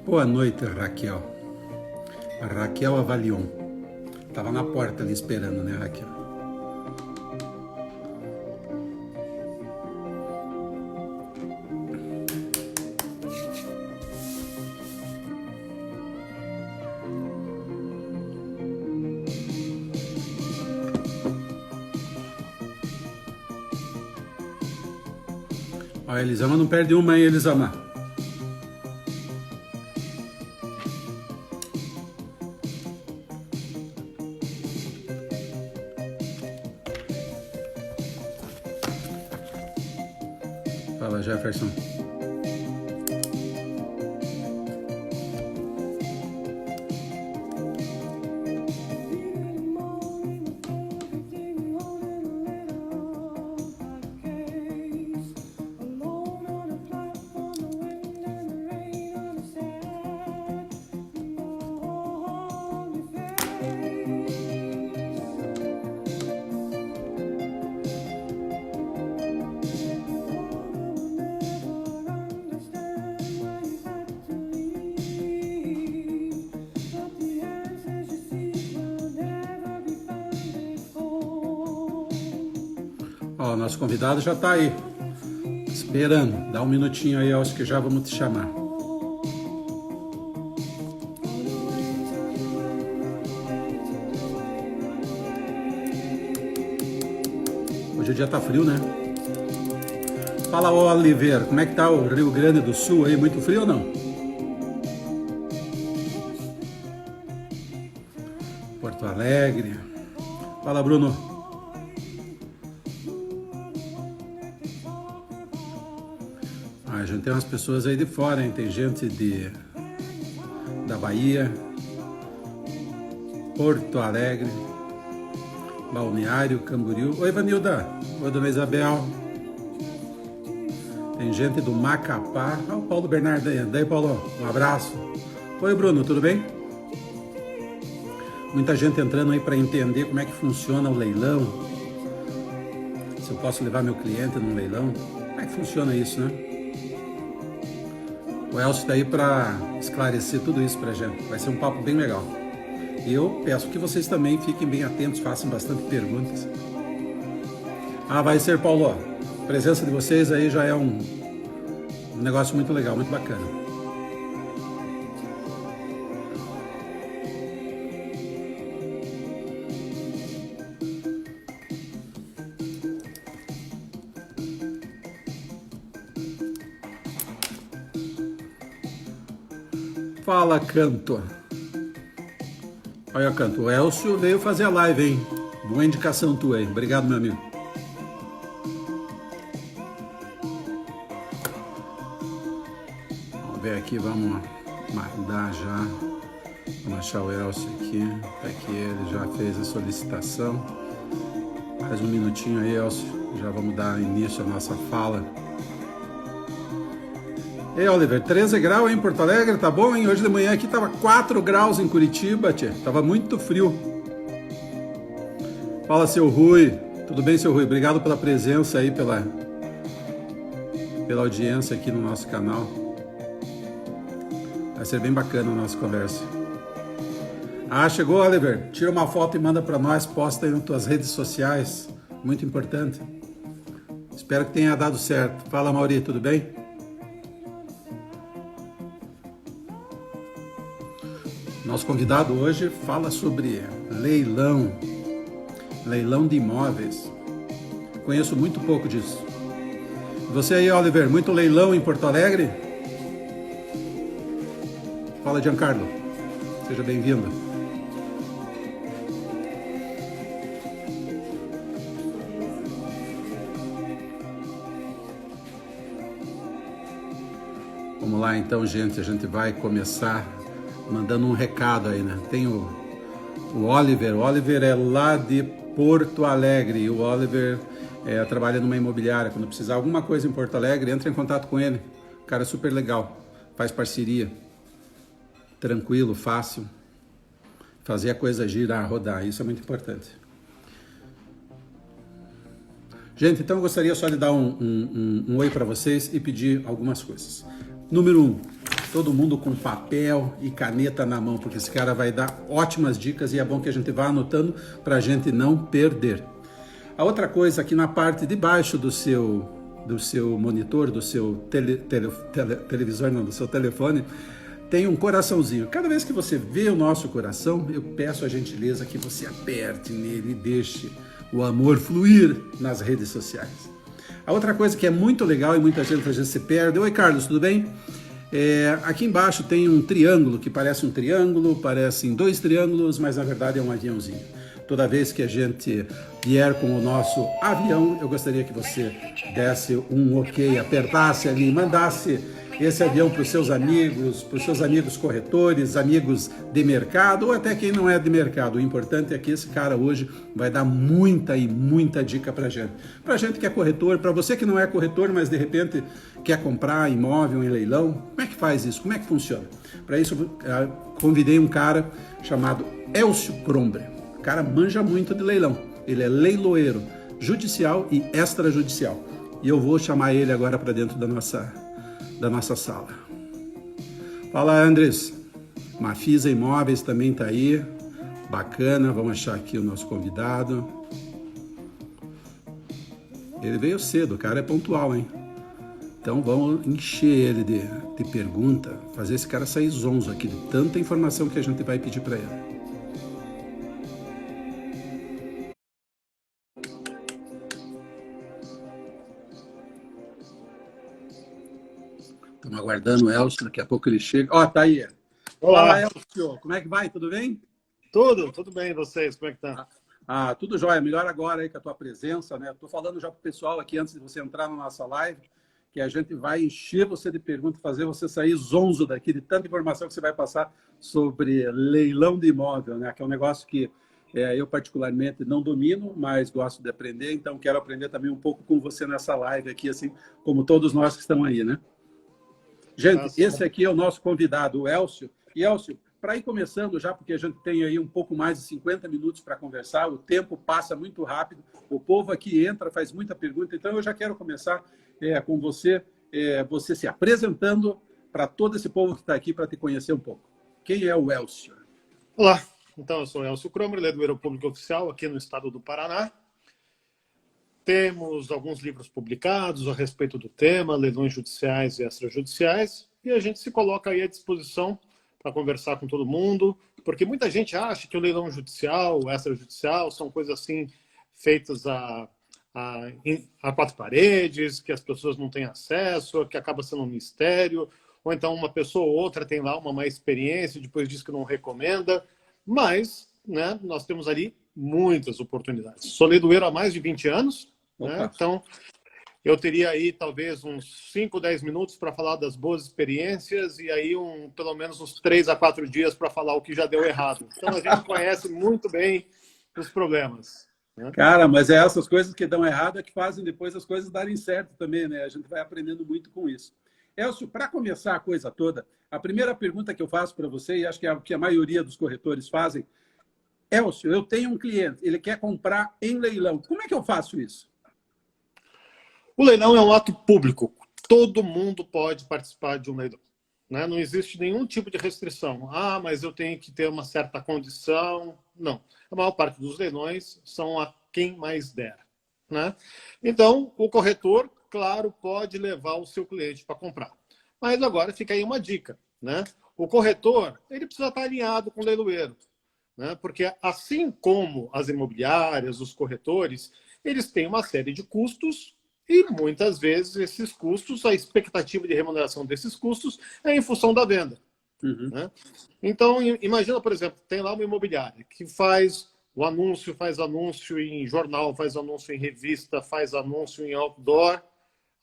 Boa noite, Raquel. A Raquel Avalion. Tava na porta ali esperando, né, Raquel? Ó, a Elisama não perde uma, hein, Elisama? Fala, Jefferson. Ó, o nosso convidado já tá aí, esperando. Dá um minutinho aí, acho que já vamos te chamar. Hoje o dia tá frio, né? Fala, Oliveira, como é que tá o Rio Grande do Sul aí? Muito frio ou não? Porto Alegre. Fala, Bruno. A gente tem umas pessoas aí de fora, hein? Tem gente da Bahia, Porto Alegre, Balneário, Camboriú. Oi, Vanilda. Oi, dona Isabel. Tem gente do Macapá. Ah, o Paulo Bernardo aí. Daí, Paulo, um abraço. Oi, Bruno, tudo bem? Muita gente entrando aí para entender como é que funciona o leilão. Se eu posso levar meu cliente no leilão. Como é que funciona isso, né? O Elcio está aí para esclarecer tudo isso para a gente. Vai ser um papo bem legal. E eu peço que vocês também fiquem bem atentos, façam bastante perguntas. Ah, vai ser, Paulo. A presença de vocês aí já é um negócio muito legal, muito bacana. Fala, Canto. Olha, Canto, o Elcio veio fazer a live, hein? Boa indicação tua aí. Obrigado, meu amigo. Vamos ver aqui, vamos mandar já. Vamos achar o Elcio aqui. Tá aqui, ele já fez a solicitação. Mais um minutinho aí, Elcio. Já vamos dar início à nossa fala. Ei, Oliver, 13 graus em Porto Alegre, tá bom, hein? Hoje de manhã aqui tava 4 graus em Curitiba, tia. Tava muito frio. Fala, seu Rui. Tudo bem, seu Rui? Obrigado pela presença aí, pela audiência aqui no nosso canal. Vai ser bem bacana a nossa conversa. Ah, chegou, Oliver. Tira uma foto e manda para nós, posta aí nas tuas redes sociais. Muito importante. Espero que tenha dado certo. Fala, Mauri, tudo bem? Nosso convidado hoje fala sobre leilão de imóveis. Conheço muito pouco disso. Você aí, Oliver, muito leilão em Porto Alegre? Fala, Giancarlo. Seja bem-vindo. Vamos lá então, gente. A gente vai começar mandando um recado aí, né? Tem o Oliver. O Oliver é lá de Porto Alegre. E o Oliver trabalha numa imobiliária. Quando precisar alguma coisa em Porto Alegre, entra em contato com ele. O cara é super legal. Faz parceria. Tranquilo, fácil. Fazer a coisa girar, rodar. Isso é muito importante. Gente, então eu gostaria só de dar um oi para vocês e pedir algumas coisas. Número 1. todo mundo com papel e caneta na mão, porque esse cara vai dar ótimas dicas e é bom que a gente vá anotando para a gente não perder. A outra coisa, aqui na parte de baixo do seu monitor, do seu televisor, não, do seu telefone, tem um coraçãozinho. Cada vez que você vê o nosso coração, eu peço a gentileza que você aperte nele e deixe o amor fluir nas redes sociais. A outra coisa que é muito legal e muita gente às vezes se perde. Oi, Carlos, tudo bem? Aqui embaixo tem um triângulo que parece um triângulo, parecem dois triângulos, mas na verdade é um aviãozinho. Toda vez que a gente vier com o nosso avião, eu gostaria que você desse um ok, apertasse ali, mandasse esse avião para os seus amigos corretores, amigos de mercado, ou até quem não é de mercado. O importante é que esse cara hoje vai dar muita e muita dica para gente. Para gente que é corretor, para você que não é corretor, mas de repente quer comprar imóvel em leilão, como é que faz isso? Como é que funciona? Para isso, eu convidei um cara chamado Elcio Kromber. O cara manja muito de leilão. Ele é leiloeiro judicial e extrajudicial. E eu vou chamar ele agora para dentro da nossa sala. Fala, Andres. Mafisa Imóveis também está aí. Bacana, vamos achar aqui o nosso convidado. Ele veio cedo, o cara é pontual, hein? Então vamos encher ele de pergunta, fazer esse cara sair zonzo aqui de tanta informação que a gente vai pedir para ele. Estamos aguardando o Elcio, daqui a pouco ele chega. Ó, tá aí. Olá. Fala, Elcio, como é que vai? Tudo bem? Tudo bem, e vocês? Como é que tá? Tudo jóia. Melhor agora aí com a tua presença, né? Estou falando já pro pessoal aqui, antes de você entrar na nossa live, que a gente vai encher você de perguntas, fazer você sair zonzo daqui, de tanta informação que você vai passar sobre leilão de imóvel, né? Que é um negócio que eu particularmente não domino, mas gosto de aprender, então quero aprender também um pouco com você nessa live aqui, assim como todos nós que estão aí, né? Gente, esse aqui é o nosso convidado, o Elcio. E, Elcio, para ir começando já, porque a gente tem aí um pouco mais de 50 minutos para conversar, o tempo passa muito rápido, o povo aqui entra, faz muita pergunta, então eu já quero começar com você, você se apresentando para todo esse povo que está aqui para te conhecer um pouco. Quem é o Elcio? Olá, então eu sou o Elcio Kromber, leiloeiro público oficial aqui no estado do Paraná. Temos alguns livros publicados a respeito do tema, leilões judiciais e extrajudiciais, e a gente se coloca aí à disposição para conversar com todo mundo, porque muita gente acha que o leilão judicial, o extrajudicial, são coisas assim feitas a quatro paredes, que as pessoas não têm acesso, que acaba sendo um mistério, ou então uma pessoa ou outra tem lá uma má experiência e depois diz que não recomenda, mas né, nós temos ali muitas oportunidades. Sou leiloeiro há mais de 20 anos, né? Então eu teria aí talvez uns 5, 10 minutos para falar das boas experiências e aí pelo menos uns 3 a 4 dias para falar o que já deu errado. Então a gente conhece muito bem os problemas. Né? Cara, mas é essas coisas que dão errado é que fazem depois as coisas darem certo também, né? A gente vai aprendendo muito com isso. Elcio, para começar a coisa toda, a primeira pergunta que eu faço para você, e acho que é a que a maioria dos corretores fazem, Elcio, eu tenho um cliente, ele quer comprar em leilão. Como é que eu faço isso? O leilão é um ato público. Todo mundo pode participar de um leilão. Né? Não existe nenhum tipo de restrição. Ah, mas eu tenho que ter uma certa condição. Não. A maior parte dos leilões são a quem mais der. Né? Então, o corretor, claro, pode levar o seu cliente para comprar. Mas agora fica aí uma dica. Né? O corretor ele precisa estar alinhado com o leiloeiro. Né? Porque assim como as imobiliárias, os corretores, eles têm uma série de custos e muitas vezes esses custos, a expectativa de remuneração desses custos é em função da venda. Uhum. Né? Então, imagina, por exemplo, tem lá uma imobiliária que faz anúncio em jornal, faz anúncio em revista, faz anúncio em outdoor.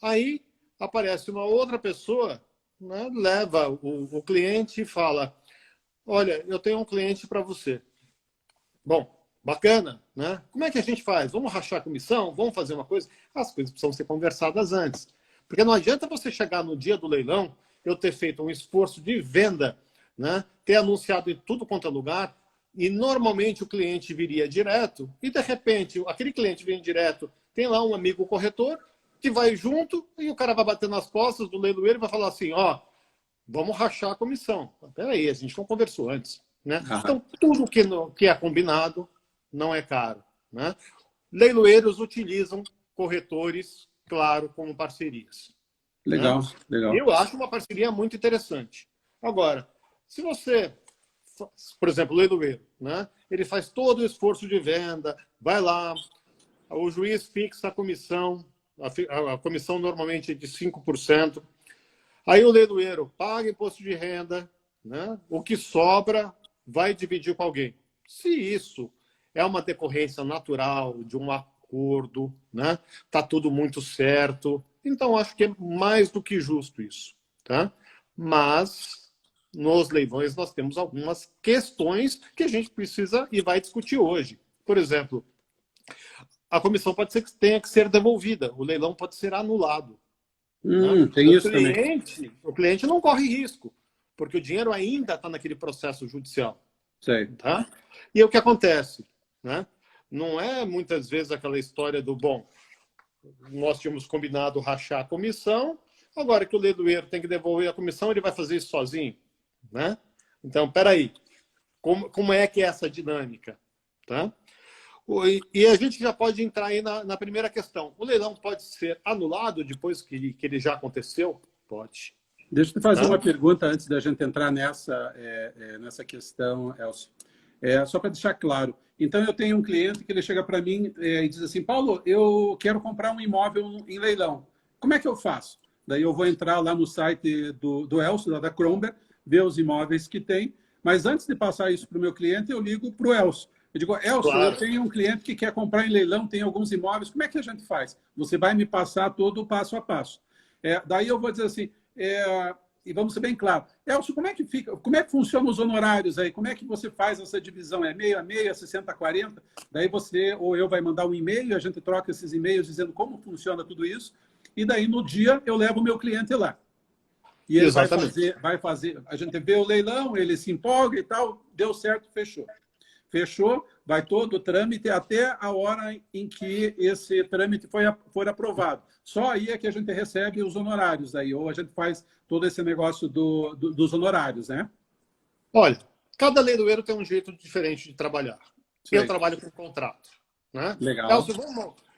Aí aparece uma outra pessoa, né, leva o cliente e fala, olha, eu tenho um cliente para você. Bom, bacana, né? Como é que a gente faz? Vamos rachar a comissão? Vamos fazer uma coisa? As coisas precisam ser conversadas antes. Porque não adianta você chegar no dia do leilão, eu ter feito um esforço de venda, né? Ter anunciado em tudo quanto é lugar, e normalmente o cliente viria direto, e de repente aquele cliente vem direto, tem lá um amigo corretor que vai junto, e o cara vai bater nas costas do leiloeiro e vai falar assim, ó, vamos rachar a comissão. Peraí, a gente não conversou antes. Né? Ah. Então, tudo que é combinado não é caro. Né? Leiloeiros utilizam corretores, claro, como parcerias. Legal, Né? legal. Eu acho uma parceria muito interessante. Agora, se você, por exemplo, o leiloeiro, né? Ele faz todo o esforço de venda, vai lá, o juiz fixa a comissão, a comissão normalmente é de 5%. Aí o leiloeiro paga imposto de renda, né? O que sobra vai dividir com alguém. Se isso é uma decorrência natural de um acordo, né? Tá tudo muito certo, então acho que é mais do que justo isso, tá? Mas nos leilões nós temos algumas questões que a gente precisa e vai discutir hoje. Por exemplo, a comissão pode ser que tenha que ser devolvida, o leilão pode ser anulado. Tem isso também. O cliente não corre risco, porque o dinheiro ainda está naquele processo judicial. Sei. Tá? E o que acontece? Né? Não é muitas vezes aquela história do, bom, nós tínhamos combinado rachar a comissão, agora que o leiloeiro tem que devolver a comissão, ele vai fazer isso sozinho. Né? Então, peraí, como é que é essa dinâmica? Tá? E a gente já pode entrar aí na primeira questão. O leilão pode ser anulado depois que ele já aconteceu? Pode. Deixa eu te fazer uma pergunta antes da gente entrar nessa questão, Elcio. Só para deixar claro. Então, eu tenho um cliente que ele chega para mim e diz assim, Paulo, eu quero comprar um imóvel em leilão. Como é que eu faço? Daí eu vou entrar lá no site do Elcio, lá da Kromberg, ver os imóveis que tem. Mas antes de passar isso para o meu cliente, eu ligo para o Elcio. Eu digo, Elcio, claro, eu tenho um cliente que quer comprar em leilão, tem alguns imóveis, como é que a gente faz? Você vai me passar todo o passo a passo. Daí eu vou dizer assim, e vamos ser bem claro, Elcio, como é que funcionam os honorários aí? Como é que você faz essa divisão? É meio a meio, é 60-40? Daí você ou eu vai mandar um e-mail, a gente troca esses e-mails dizendo como funciona tudo isso, e daí no dia eu levo o meu cliente lá. E ele vai fazer, a gente vê o leilão, ele se empolga e tal, deu certo, fechou. Fechou, vai todo o trâmite até a hora em que esse trâmite for aprovado. Só aí é que a gente recebe os honorários, aí, ou a gente faz todo esse negócio dos honorários, né? Olha, cada leiloeiro tem um jeito diferente de trabalhar. Sei. Eu trabalho com contrato. Né? Legal. Elcio,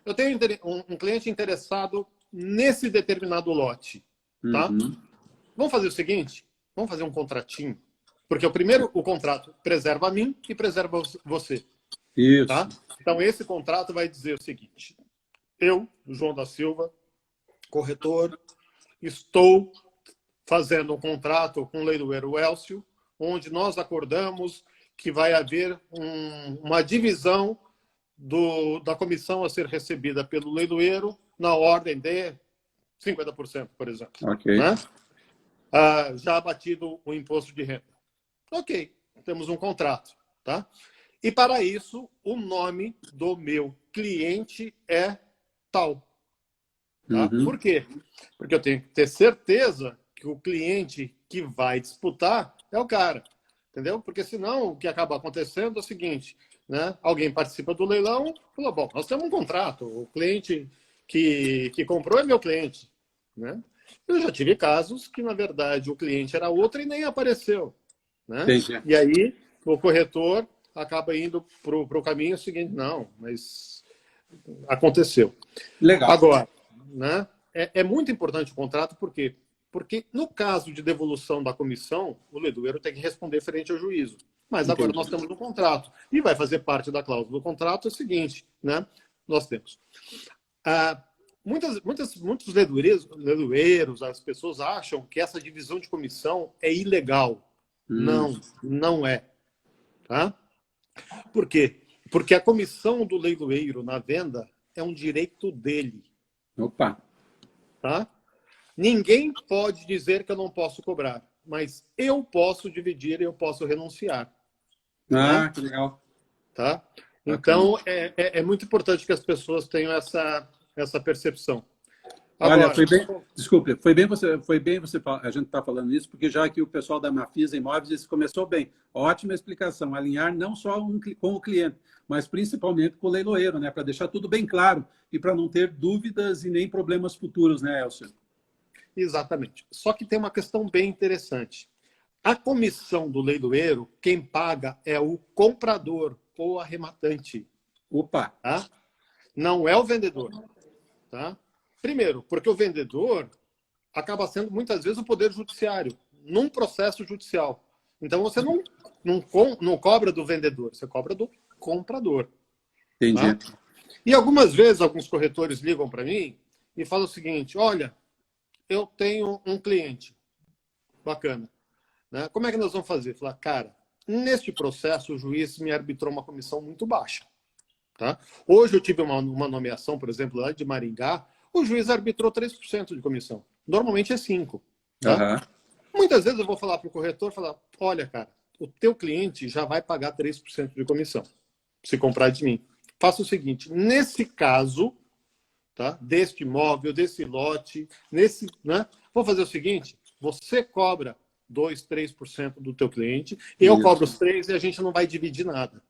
eu tenho um cliente interessado nesse determinado lote. Tá? Uhum. Vamos fazer o seguinte? Vamos fazer um contratinho. Porque o contrato preserva a mim e preserva você. Isso. Tá? Então, esse contrato vai dizer o seguinte. Eu, João da Silva, corretor, estou fazendo um contrato com o leiloeiro Elcio, onde nós acordamos que vai haver uma divisão da comissão a ser recebida pelo leiloeiro na ordem de 50%, por exemplo. Ok. Né? Já abatido o imposto de renda. Ok, temos um contrato. Tá? E para isso, o nome do meu cliente é tal. Tá? Uhum. Por quê? Porque eu tenho que ter certeza que o cliente que vai disputar é o cara. Entendeu? Porque senão o que acaba acontecendo é o seguinte, né? Alguém participa do leilão e falou, bom, nós temos um contrato, o cliente que comprou é meu cliente. Né? Eu já tive casos que, na verdade, o cliente era outro e nem apareceu. Né? E aí, o corretor acaba indo para o caminho seguinte, não, mas aconteceu. Legal. Agora, né, é muito importante o contrato, por quê? Porque no caso de devolução da comissão, o leiloeiro tem que responder frente ao juízo. Mas agora nós temos um contrato. E vai fazer parte da cláusula do contrato é o seguinte, né? Nós temos. Muitos leiloeiros, as pessoas acham que essa divisão de comissão é ilegal. Não é. Tá? Por quê? Porque a comissão do leiloeiro na venda é um direito dele. Opa! Tá? Ninguém pode dizer que eu não posso cobrar, mas eu posso dividir e eu posso renunciar. Tá? Que legal. Tá? Então, é muito importante que as pessoas tenham essa percepção. Agora, olha, foi bem você a gente está falando isso, porque já que o pessoal da Mafisa Imóveis isso começou bem. Ótima explicação, alinhar não só com o cliente, mas principalmente com o leiloeiro, né? Para deixar tudo bem claro e para não ter dúvidas e nem problemas futuros, né, Elcio? Exatamente. Só que tem uma questão bem interessante. A comissão do leiloeiro, quem paga é o comprador ou arrematante. Opa! Tá? Não é o vendedor. Tá? Primeiro, porque o vendedor acaba sendo, muitas vezes, o poder judiciário, num processo judicial. Então, você não cobra do vendedor, você cobra do comprador. Entendi. Tá? E algumas vezes, alguns corretores ligam para mim e falam o seguinte, olha, eu tenho um cliente bacana. Né? Como é que nós vamos fazer? Falar, cara, neste processo, o juiz me arbitrou uma comissão muito baixa. Tá? Hoje eu tive uma nomeação, por exemplo, lá de Maringá, o juiz arbitrou 3% de comissão. Normalmente é 5%. Tá? Uhum. Muitas vezes eu vou falar para o corretor, falar, olha, cara, o teu cliente já vai pagar 3% de comissão, se comprar de mim. Faça o seguinte, nesse caso, tá, deste imóvel, desse lote, né, vou fazer o seguinte, você cobra 2%, 3% do teu cliente, eu cobro os 3% e a gente não vai dividir nada.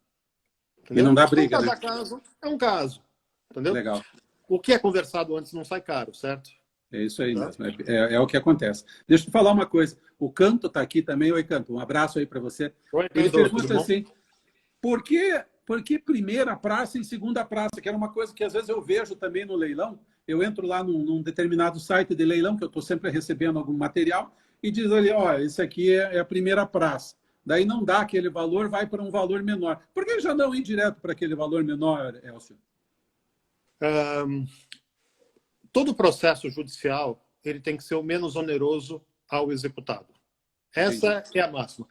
Entendeu? E não dá briga, então, né? Caso é um caso. Entendeu? Legal. O que é conversado antes não sai caro, certo? É isso aí mesmo. É o que acontece. Deixa eu te falar uma coisa. O Canto está aqui também. Oi, Canto. Um abraço aí para você. Oi, Ele Canto, pergunta assim, por que primeira praça e segunda praça? Que era uma coisa que às vezes eu vejo também no leilão. Eu entro lá num determinado site de leilão, que eu estou sempre recebendo algum material, e diz ali, ó, esse aqui é a primeira praça. Daí não dá aquele valor, vai para um valor menor. Por que já não ir direto para aquele valor menor, Elcio? Todo processo judicial ele tem que ser o menos oneroso ao executado. Essa Entendi. É a máxima.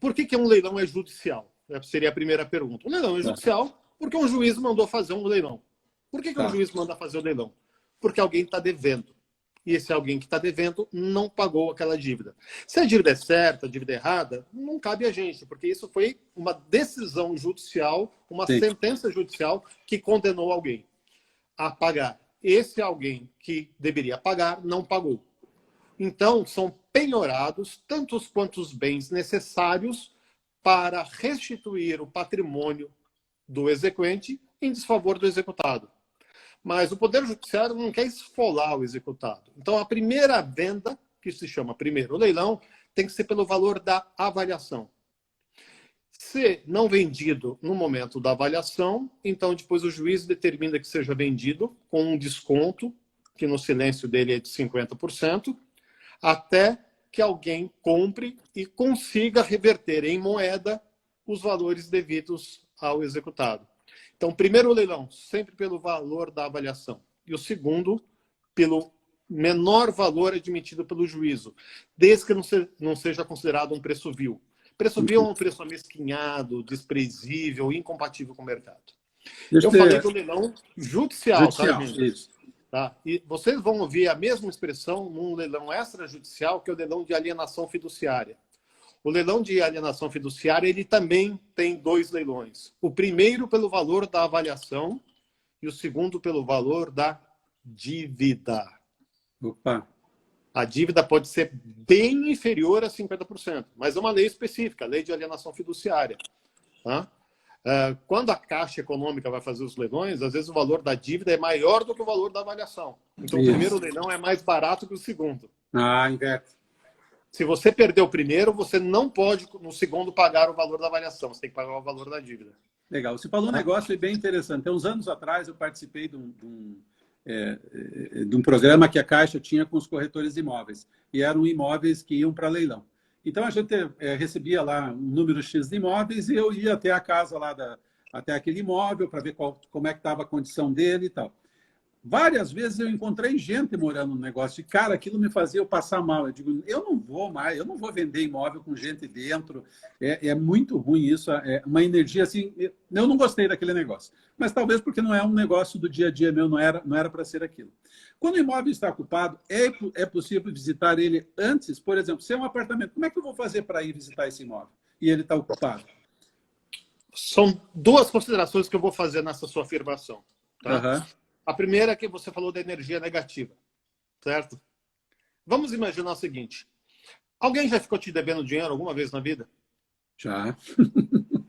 Por que um leilão é judicial? Seria a primeira pergunta. O leilão é judicial porque um juiz mandou fazer um leilão. Por que um juiz manda fazer o leilão? Porque alguém está devendo. E esse alguém que está devendo não pagou aquela dívida. Se a dívida é certa, a dívida é errada, não cabe a gente, porque isso foi uma decisão judicial, uma sentença judicial que condenou alguém a pagar. Esse alguém que deveria pagar não pagou. Então, são penhorados tantos quantos bens necessários para restituir o patrimônio do exequente em desfavor do executado. Mas o Poder Judiciário não quer esfolar o executado. Então, a primeira venda, que se chama primeiro leilão, tem que ser pelo valor da avaliação. Se não vendido no momento da avaliação, então depois o juiz determina que seja vendido com um desconto, que no silêncio dele é de 50%, até que alguém compre e consiga reverter em moeda os valores devidos ao executado. Então, o primeiro leilão, sempre pelo valor da avaliação. E o segundo, pelo menor valor admitido pelo juízo, desde que não seja considerado um preço vil. Preço vil é um preço amesquinhado, desprezível, incompatível com o mercado. Eu falei do leilão judicial, tá, gente? Isso. Tá? E vocês vão ouvir a mesma expressão num leilão extrajudicial, que é o leilão de alienação fiduciária. O leilão de alienação fiduciária ele também tem 2 leilões. O primeiro pelo valor da avaliação e o segundo pelo valor da dívida. Opa! A dívida pode ser bem inferior a 50%, mas é uma lei específica, a lei de alienação fiduciária. Tá? Quando a Caixa Econômica vai fazer os leilões, às vezes o valor da dívida é maior do que o valor da avaliação. Então, o primeiro leilão é mais barato que o segundo. Inverte. Se você perdeu o primeiro, você não pode, no segundo, pagar o valor da avaliação. Você tem que pagar o valor da dívida. Legal. Você falou um negócio bem interessante. Há uns anos atrás, eu participei de um programa que a Caixa tinha com os corretores de imóveis. E eram imóveis que iam para leilão. Então, a gente recebia lá um número X de imóveis e eu ia até a casa lá, até aquele imóvel para ver como é que estava a condição dele e tal. Várias vezes eu encontrei gente morando no negócio e, cara, aquilo me fazia eu passar mal. Eu digo, eu não vou vender imóvel com gente dentro. É muito ruim isso, é uma energia assim. Eu não gostei daquele negócio. Mas talvez porque não é um negócio do dia a dia meu, não era para ser aquilo. Quando o imóvel está ocupado, é possível visitar ele antes? Por exemplo, se é um apartamento, como é que eu vou fazer para ir visitar esse imóvel? E ele está ocupado? São 2 considerações que eu vou fazer nessa sua afirmação. Tá? A primeira é que você falou da energia negativa, certo? Vamos imaginar o seguinte. Alguém já ficou te devendo dinheiro alguma vez na vida? Já.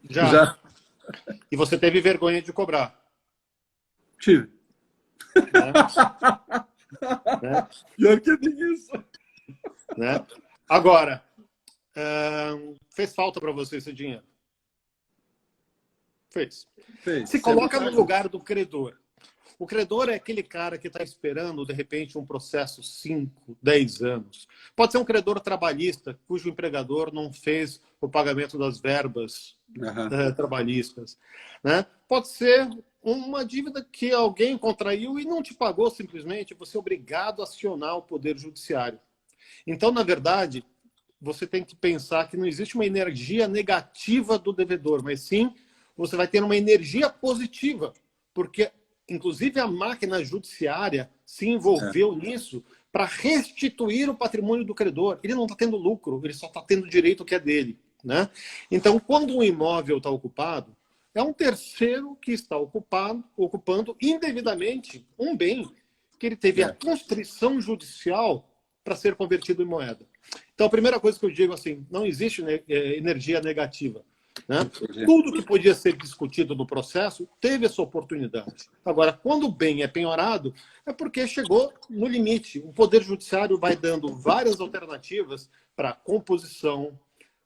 Já. E você teve vergonha de cobrar? Tive. Né? Pior que tem isso. Né? Agora, fez falta para você esse dinheiro? Fez. Fez. Se coloca no lugar do credor. O credor é aquele cara que está esperando, de repente, um processo 5, 10 anos. Pode ser um credor trabalhista, cujo empregador não fez o pagamento das verbas trabalhistas. Né? Pode ser uma dívida que alguém contraiu e não te pagou simplesmente. Você é obrigado a acionar o Poder Judiciário. Então, na verdade, você tem que pensar que não existe uma energia negativa do devedor, mas sim você vai ter uma energia positiva, porque inclusive a máquina judiciária se envolveu nisso para restituir o patrimônio do credor. Ele não está tendo lucro, ele só está tendo direito que é dele. Né? Então, quando um imóvel está ocupado, é um terceiro que está ocupando indevidamente um bem que ele teve a constrição judicial para ser convertido em moeda. Então, a primeira coisa que eu digo assim, não existe energia negativa. Né? Tudo que podia ser discutido no processo teve essa oportunidade. Agora, quando o bem é penhorado, é porque chegou no limite. O Poder Judiciário vai dando várias alternativas para composição,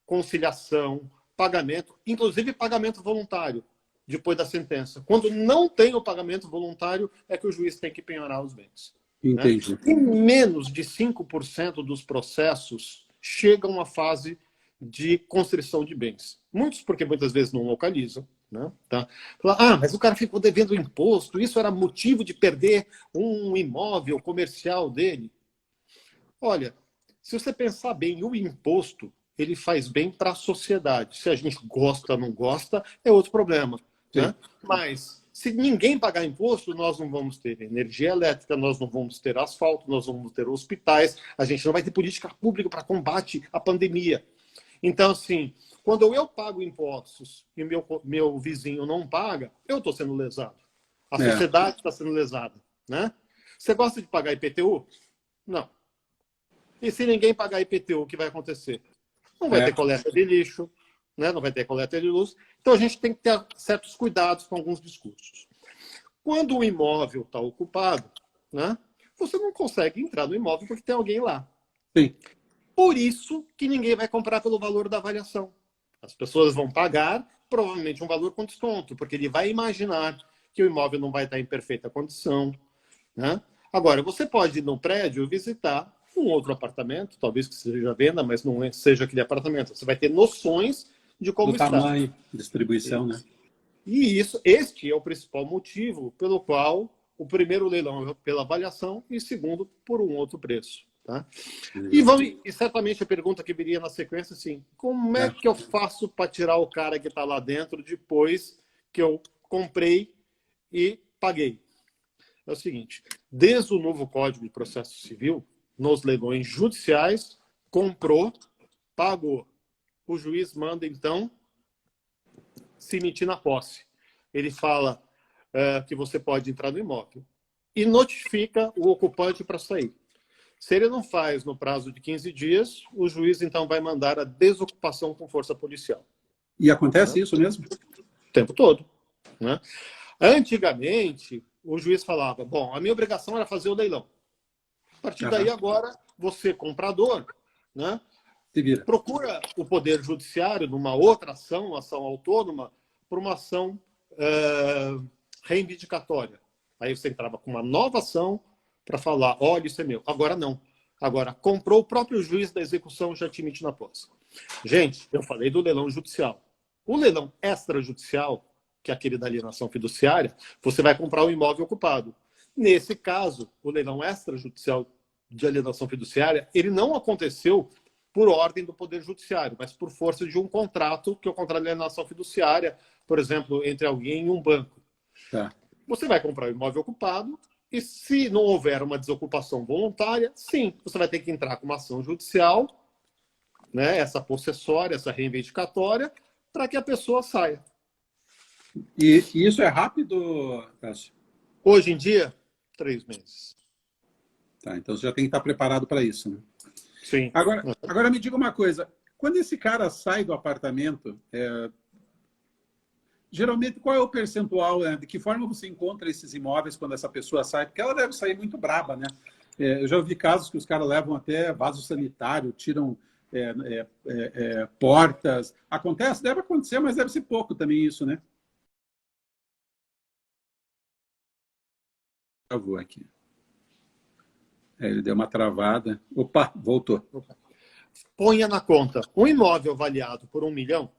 conciliação, pagamento, inclusive pagamento voluntário, depois da sentença. Quando não tem o pagamento voluntário, é que o juiz tem que penhorar os bens. Entendi. Né? E menos de 5% dos processos chegam à fase de constrição de bens. Muitos, porque muitas vezes não localizam. Né? Tá? Mas o cara ficou devendo imposto, isso era motivo de perder um imóvel comercial dele. Olha, se você pensar bem, o imposto ele faz bem para a sociedade. Se a gente gosta ou não gosta, é outro problema. Né? Mas, se ninguém pagar imposto, nós não vamos ter energia elétrica, nós não vamos ter asfalto, nós não vamos ter hospitais, a gente não vai ter política pública para combate à pandemia. Então, assim, quando eu pago impostos e meu vizinho não paga, eu estou sendo lesado. A sociedade está sendo lesada. Né? Você gosta de pagar IPTU? Não. E se ninguém pagar IPTU, o que vai acontecer? Não vai ter coleta de lixo, né? Não vai ter coleta de luz. Então, a gente tem que ter certos cuidados com alguns discursos. Quando o imóvel está ocupado, né? Você não consegue entrar no imóvel porque tem alguém lá. Sim. Por isso que ninguém vai comprar pelo valor da avaliação. As pessoas vão pagar, provavelmente, um valor com desconto, porque ele vai imaginar que o imóvel não vai estar em perfeita condição. Né? Agora, você pode ir no prédio visitar um outro apartamento, talvez que seja venda, mas não seja aquele apartamento. Você vai ter noções de como está. Tamanho, distribuição, né? E este é o principal motivo pelo qual o primeiro leilão é pela avaliação e o segundo por um outro preço. Tá? E certamente a pergunta que viria na sequência, assim, como é que eu faço para tirar o cara que está lá dentro depois que eu comprei e paguei? É o seguinte, desde o novo Código de Processo Civil, nos leilões judiciais, comprou, pagou. O juiz manda, então, se emitir na posse. Ele fala que você pode entrar no imóvel e notifica o ocupante para sair. Se ele não faz no prazo de 15 dias, o juiz, então, vai mandar a desocupação com força policial. E acontece isso mesmo? O tempo todo. Né? Antigamente, o juiz falava, bom, a minha obrigação era fazer o leilão. A partir daí, agora, você, comprador, né, procura o Poder Judiciário numa outra ação, uma ação autônoma, por uma ação reivindicatória. Aí você entrava com uma nova ação para falar, olha, isso é meu. Agora não. Agora, comprou, o próprio juiz da execução já te emite na posse. Gente, eu falei do leilão judicial. O leilão extrajudicial, que é aquele da alienação fiduciária, você vai comprar o imóvel ocupado. Nesse caso, o leilão extrajudicial de alienação fiduciária, ele não aconteceu por ordem do Poder Judiciário, mas por força de um contrato, que é o contrato de alienação fiduciária, por exemplo, entre alguém e um banco. Tá. Você vai comprar o imóvel ocupado e, se não houver uma desocupação voluntária, sim, você vai ter que entrar com uma ação judicial, né, essa possessória, essa reivindicatória, para que a pessoa saia. E isso é rápido, Cássio? Hoje em dia, 3 meses. Tá, então você já tem que estar preparado para isso, né? Sim. Agora me diga uma coisa. Quando esse cara sai do apartamento, geralmente qual é o percentual? De que forma você encontra esses imóveis quando essa pessoa sai? Porque ela deve sair muito braba, né? Eu já ouvi casos que os caras levam até vaso sanitário, tiram portas. Acontece? Deve acontecer, mas deve ser pouco também isso, né? Travou aqui. Ele deu uma travada. Opa, voltou. Ponha na conta. Um imóvel avaliado por 1 milhão,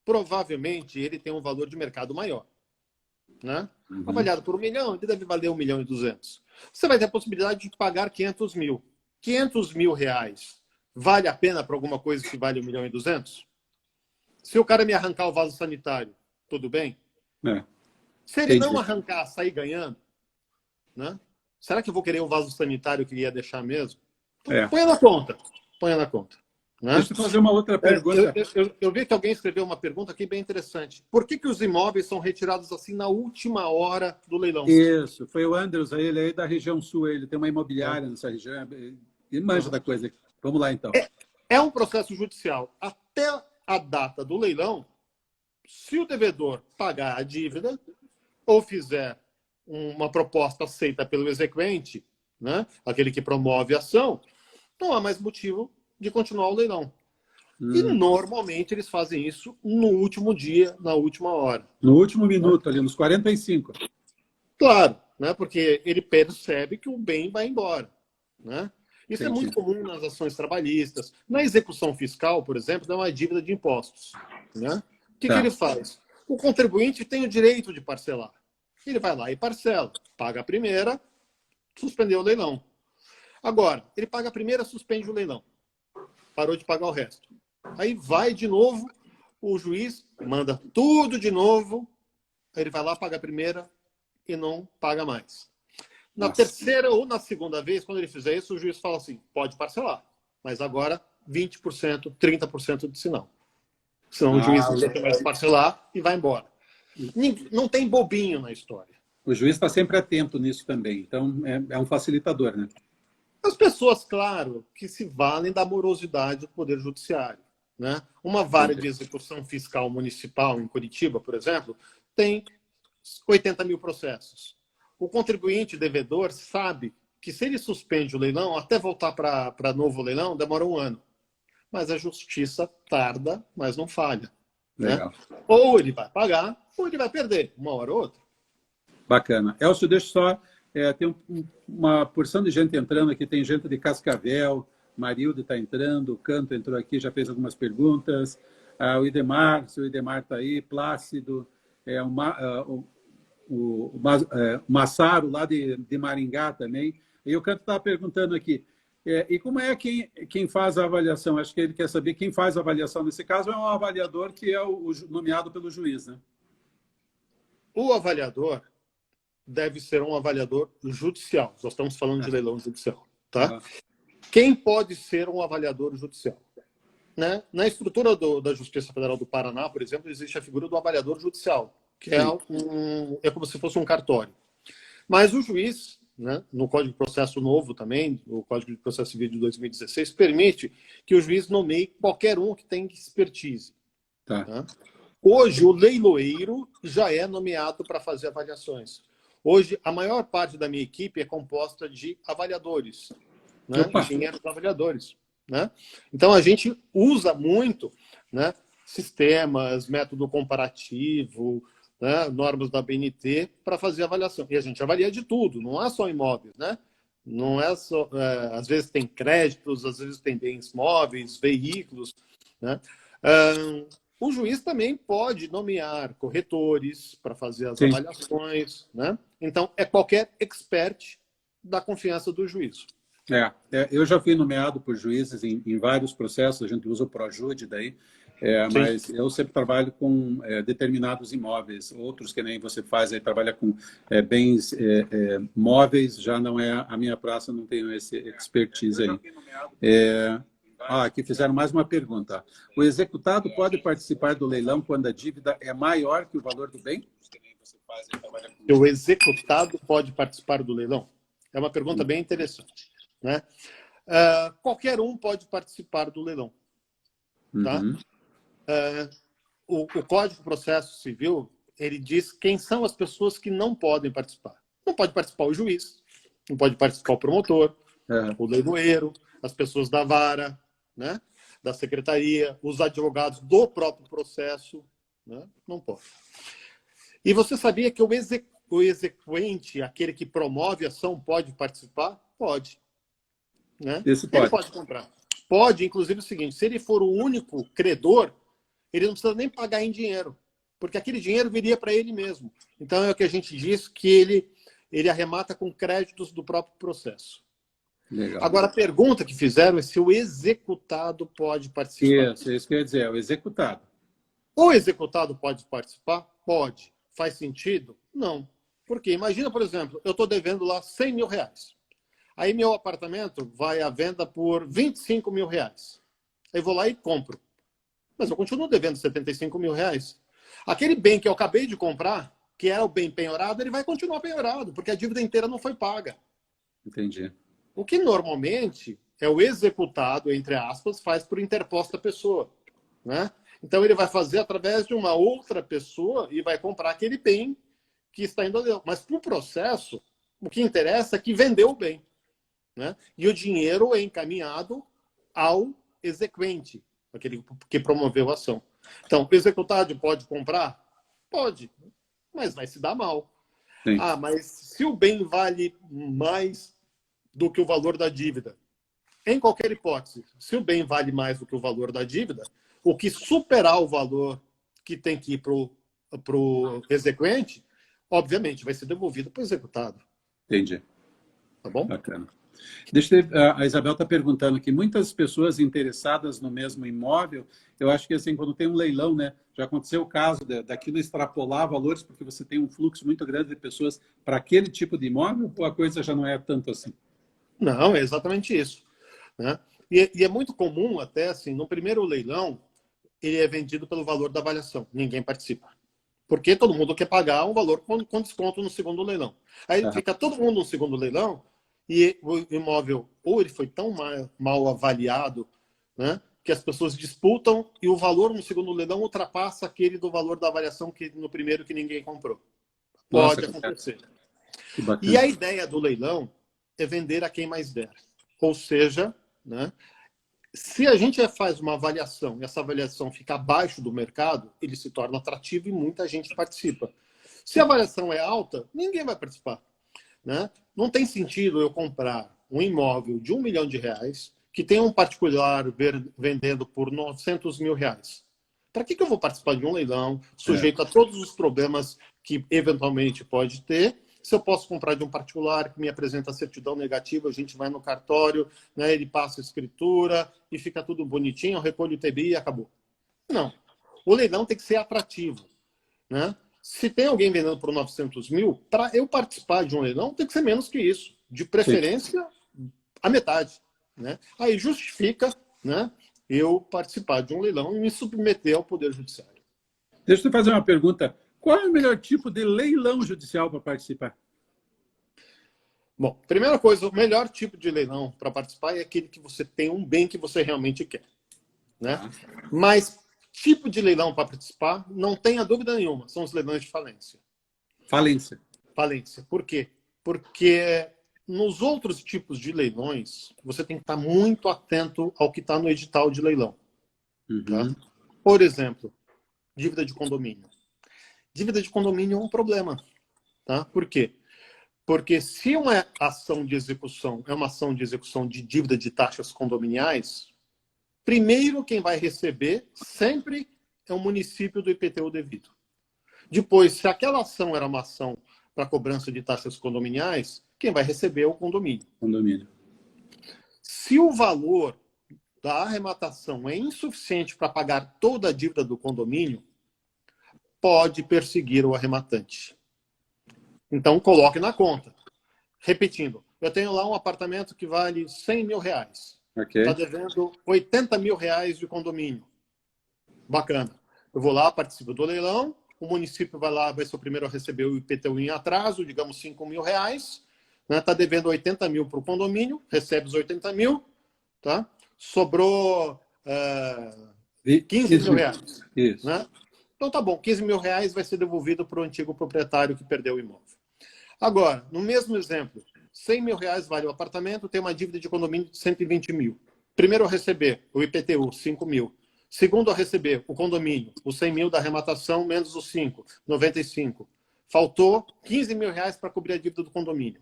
provavelmente ele tem um valor de mercado maior. Né? Uhum. Avaliado por 1 milhão, ele deve valer 1.200.000. Você vai ter a possibilidade de pagar 500 mil. 500 mil reais vale a pena para alguma coisa que vale 1.200.000? Se o cara me arrancar o vaso sanitário, tudo bem? Se ele não arrancar, sair ganhando, né? Será que eu vou querer o vaso sanitário que ele ia deixar mesmo? Então, ponha na conta. Ponha na conta. Né? Deixa eu fazer uma outra pergunta. Eu vi que alguém escreveu uma pergunta aqui bem interessante. Por que os imóveis são retirados assim na última hora do leilão? Isso, foi o Andrews, ele é da região sul, ele tem uma imobiliária nessa região, ele manja da coisa. Vamos lá, então. É um processo judicial. Até a data do leilão, se o devedor pagar a dívida ou fizer uma proposta aceita pelo exequente, né, aquele que promove a ação, não há mais motivo de continuar o leilão. E normalmente eles fazem isso no último dia, na última hora. No último minuto, ali, nos 45. Claro, né? Porque ele percebe que o bem vai embora. Né? Isso Entendi. é muito comum nas ações trabalhistas. Na execução fiscal, por exemplo, dá uma dívida de impostos. Né? O que ele faz? O contribuinte tem o direito de parcelar. Ele vai lá e parcela. Paga a primeira, suspendeu o leilão. Agora, ele paga a primeira, suspende o leilão. Parou de pagar o resto. Aí vai de novo, o juiz manda tudo de novo, aí ele vai lá, paga a primeira e não paga mais. Na terceira ou na segunda vez, quando ele fizer isso, o juiz fala assim, pode parcelar, mas agora 20%, 30% de sinal. Senão o juiz não deixa mais parcelar e vai embora. Não tem bobinho na história. O juiz está sempre atento nisso também, então é um facilitador, né? As pessoas, claro, que se valem da morosidade do Poder Judiciário. Né? Uma vara de execução fiscal municipal em Curitiba, por exemplo, tem 80 mil processos. O contribuinte devedor sabe que se ele suspende o leilão, até voltar para novo leilão, demora 1 ano. Mas a justiça tarda, mas não falha. Né? Ou ele vai pagar, ou ele vai perder, uma hora ou outra. Bacana. Elcio, deixa só... tem uma porção de gente entrando aqui, tem gente de Cascavel, Marilde está entrando, o Canto entrou aqui, já fez algumas perguntas, o Idemar, se o Idemar está aí, Plácido, o Massaro, lá de Maringá também, e o Canto estava perguntando aqui, e como é quem faz a avaliação? Acho que ele quer saber quem faz a avaliação. Nesse caso, é um avaliador que é o nomeado pelo juiz, né? O avaliador deve ser um avaliador judicial. Nós estamos falando de leilão judicial. Tá? Quem pode ser um avaliador judicial? Né? Na estrutura da Justiça Federal do Paraná, por exemplo, existe a figura do avaliador judicial, que é como se fosse um cartório. Mas o juiz, né, no Código de Processo Novo também, o Código de Processo Civil de 2016, permite que o juiz nomeie qualquer um que tenha expertise. Tá? Hoje, o leiloeiro já é nomeado para fazer avaliações. Hoje, a maior parte da minha equipe é composta de avaliadores, né? Engenheiros avaliadores. Né? Então, a gente usa muito, né, sistemas, método comparativo, né, normas da BNT para fazer avaliação. E a gente avalia de tudo, não é só imóveis. Né? Não é só, às vezes tem créditos, às vezes tem bens móveis, veículos. Né? O juiz também pode nomear corretores para fazer as avaliações. Né? Então, é qualquer expert da confiança do juiz. Eu já fui nomeado por juízes em vários processos, a gente usa o Projude daí, mas eu sempre trabalho com determinados imóveis, outros que nem você faz, aí trabalha com bens móveis, já não é a minha praça, não tenho esse expertise aí. Aqui fizeram mais uma pergunta. O executado pode participar do leilão quando a dívida é maior que o valor do bem? O executado pode participar do leilão? É uma pergunta bem interessante. Né? Qualquer um pode participar do leilão. Tá? O Código de Processo Civil, ele diz quem são as pessoas que não podem participar. Não pode participar o juiz, não pode participar o promotor, É. O leiloeiro, as pessoas da vara, né? Da secretaria, os advogados do próprio processo, né? Não pode. E você sabia que o exequente, aquele que promove a ação, pode participar? Pode. Né? Esse Ele pode. pode comprar. Pode, inclusive, o seguinte: se ele for o único credor, ele não precisa nem pagar em dinheiro, porque aquele dinheiro viria para ele mesmo. Então é o que a gente diz, que ele arremata com créditos do próprio processo. Legal. Agora, a pergunta que fizeram é se o executado pode participar. Isso que eu ia dizer, é o executado. O executado pode participar? Pode. Faz sentido? Não. Por quê? Imagina, por exemplo, eu estou devendo lá 100 mil reais. Aí meu apartamento vai à venda por 25 mil reais. Aí vou lá e compro. Mas eu continuo devendo 75 mil reais. Aquele bem que eu acabei de comprar, que era o bem penhorado, ele vai continuar penhorado, porque a dívida inteira não foi paga. Entendi. O que normalmente é o executado, entre aspas, faz por interposta pessoa. Né? Então ele vai fazer através de uma outra pessoa e vai comprar aquele bem que está indo a leilão. Mas para o processo, o que interessa é que vendeu o bem. Né? E o dinheiro é encaminhado ao exequente, aquele que promoveu a ação. Então, o executado pode comprar? Pode, mas vai se dar mal. Sim. Ah, mas se o bem vale mais do que o valor da dívida, em qualquer hipótese, se o bem vale mais do que o valor da dívida, o que superar o valor que tem que ir para o exequente, obviamente, vai ser devolvido para o executado. Entendi. Tá bom? Bacana. A Isabel está perguntando que muitas pessoas interessadas no mesmo imóvel, eu acho que assim, quando tem um leilão, né, já aconteceu o caso daquilo extrapolar valores, porque você tem um fluxo muito grande de pessoas para aquele tipo de imóvel, ou a coisa já não é tanto assim? Não, é exatamente isso. Né? E é muito comum, até assim, no primeiro leilão, ele é vendido pelo valor da avaliação, ninguém participa. Porque todo mundo quer pagar um valor com desconto no segundo leilão. Aí fica todo mundo no segundo leilão e o imóvel, ou ele foi tão mal avaliado, né, que as pessoas disputam e o valor no segundo leilão ultrapassa aquele do valor da avaliação que no primeiro que ninguém comprou. Pode acontecer. E a ideia do leilão é vender a quem mais der. Ou seja, né, se a gente faz uma avaliação e essa avaliação fica abaixo do mercado, ele se torna atrativo e muita gente participa. Se a avaliação é alta, ninguém vai participar. Né? Não tem sentido eu comprar um imóvel de R$1 milhão que tem um particular vendendo por R$900 mil. Para que eu vou participar de um leilão sujeito a todos os problemas que eventualmente pode ter? Se eu posso comprar de um particular que me apresenta a certidão negativa, a gente vai no cartório, né, ele passa a escritura e fica tudo bonitinho, eu recolho o TBI e acabou. Não. O leilão tem que ser atrativo. Né? Se tem alguém vendendo por 900 mil, para eu participar de um leilão, tem que ser menos que isso. De preferência, a metade. Né? Aí justifica, né, eu participar de um leilão e me submeter ao Poder Judiciário. Deixa eu fazer uma pergunta. Qual é o melhor tipo de leilão judicial para participar? Bom, primeira coisa, o melhor tipo de leilão para participar é aquele que você tem um bem que você realmente quer. Né? Mas tipo de leilão para participar, não tenha dúvida nenhuma, são os leilões de falência. Falência. Falência. Por quê? Porque nos outros tipos de leilões, você tem que estar muito atento ao que está no edital de leilão. Tá? Por exemplo, dívida de condomínio. Dívida de condomínio é um problema. Tá? Por quê? Porque se uma ação de execução é uma ação de execução de dívida de taxas condominiais, primeiro quem vai receber sempre é o município do IPTU devido. Depois, se aquela ação era uma ação para cobrança de taxas condominiais, quem vai receber é o condomínio. Se o valor da arrematação é insuficiente para pagar toda a dívida do condomínio, pode perseguir o arrematante. Então, coloque na conta. Repetindo, eu tenho lá um apartamento que vale R$100 mil. Está devendo R$80 mil de condomínio. Bacana. Eu vou lá, participo do leilão, o município vai lá, vai ser o primeiro a receber o IPTU em atraso, digamos R$5 mil. Está devendo 80 mil para o condomínio, recebe os 80 mil, tá? Sobrou 15 mil reais. Isso. Né? Então tá bom, 15 mil reais vai ser devolvido para o antigo proprietário que perdeu o imóvel. Agora, no mesmo exemplo, 100 mil reais vale o apartamento, tem uma dívida de condomínio de 120 mil. Primeiro a receber o IPTU, 5 mil. Segundo a receber o condomínio, os 100 mil da arrematação menos os 5, 95. Faltou 15 mil reais para cobrir a dívida do condomínio.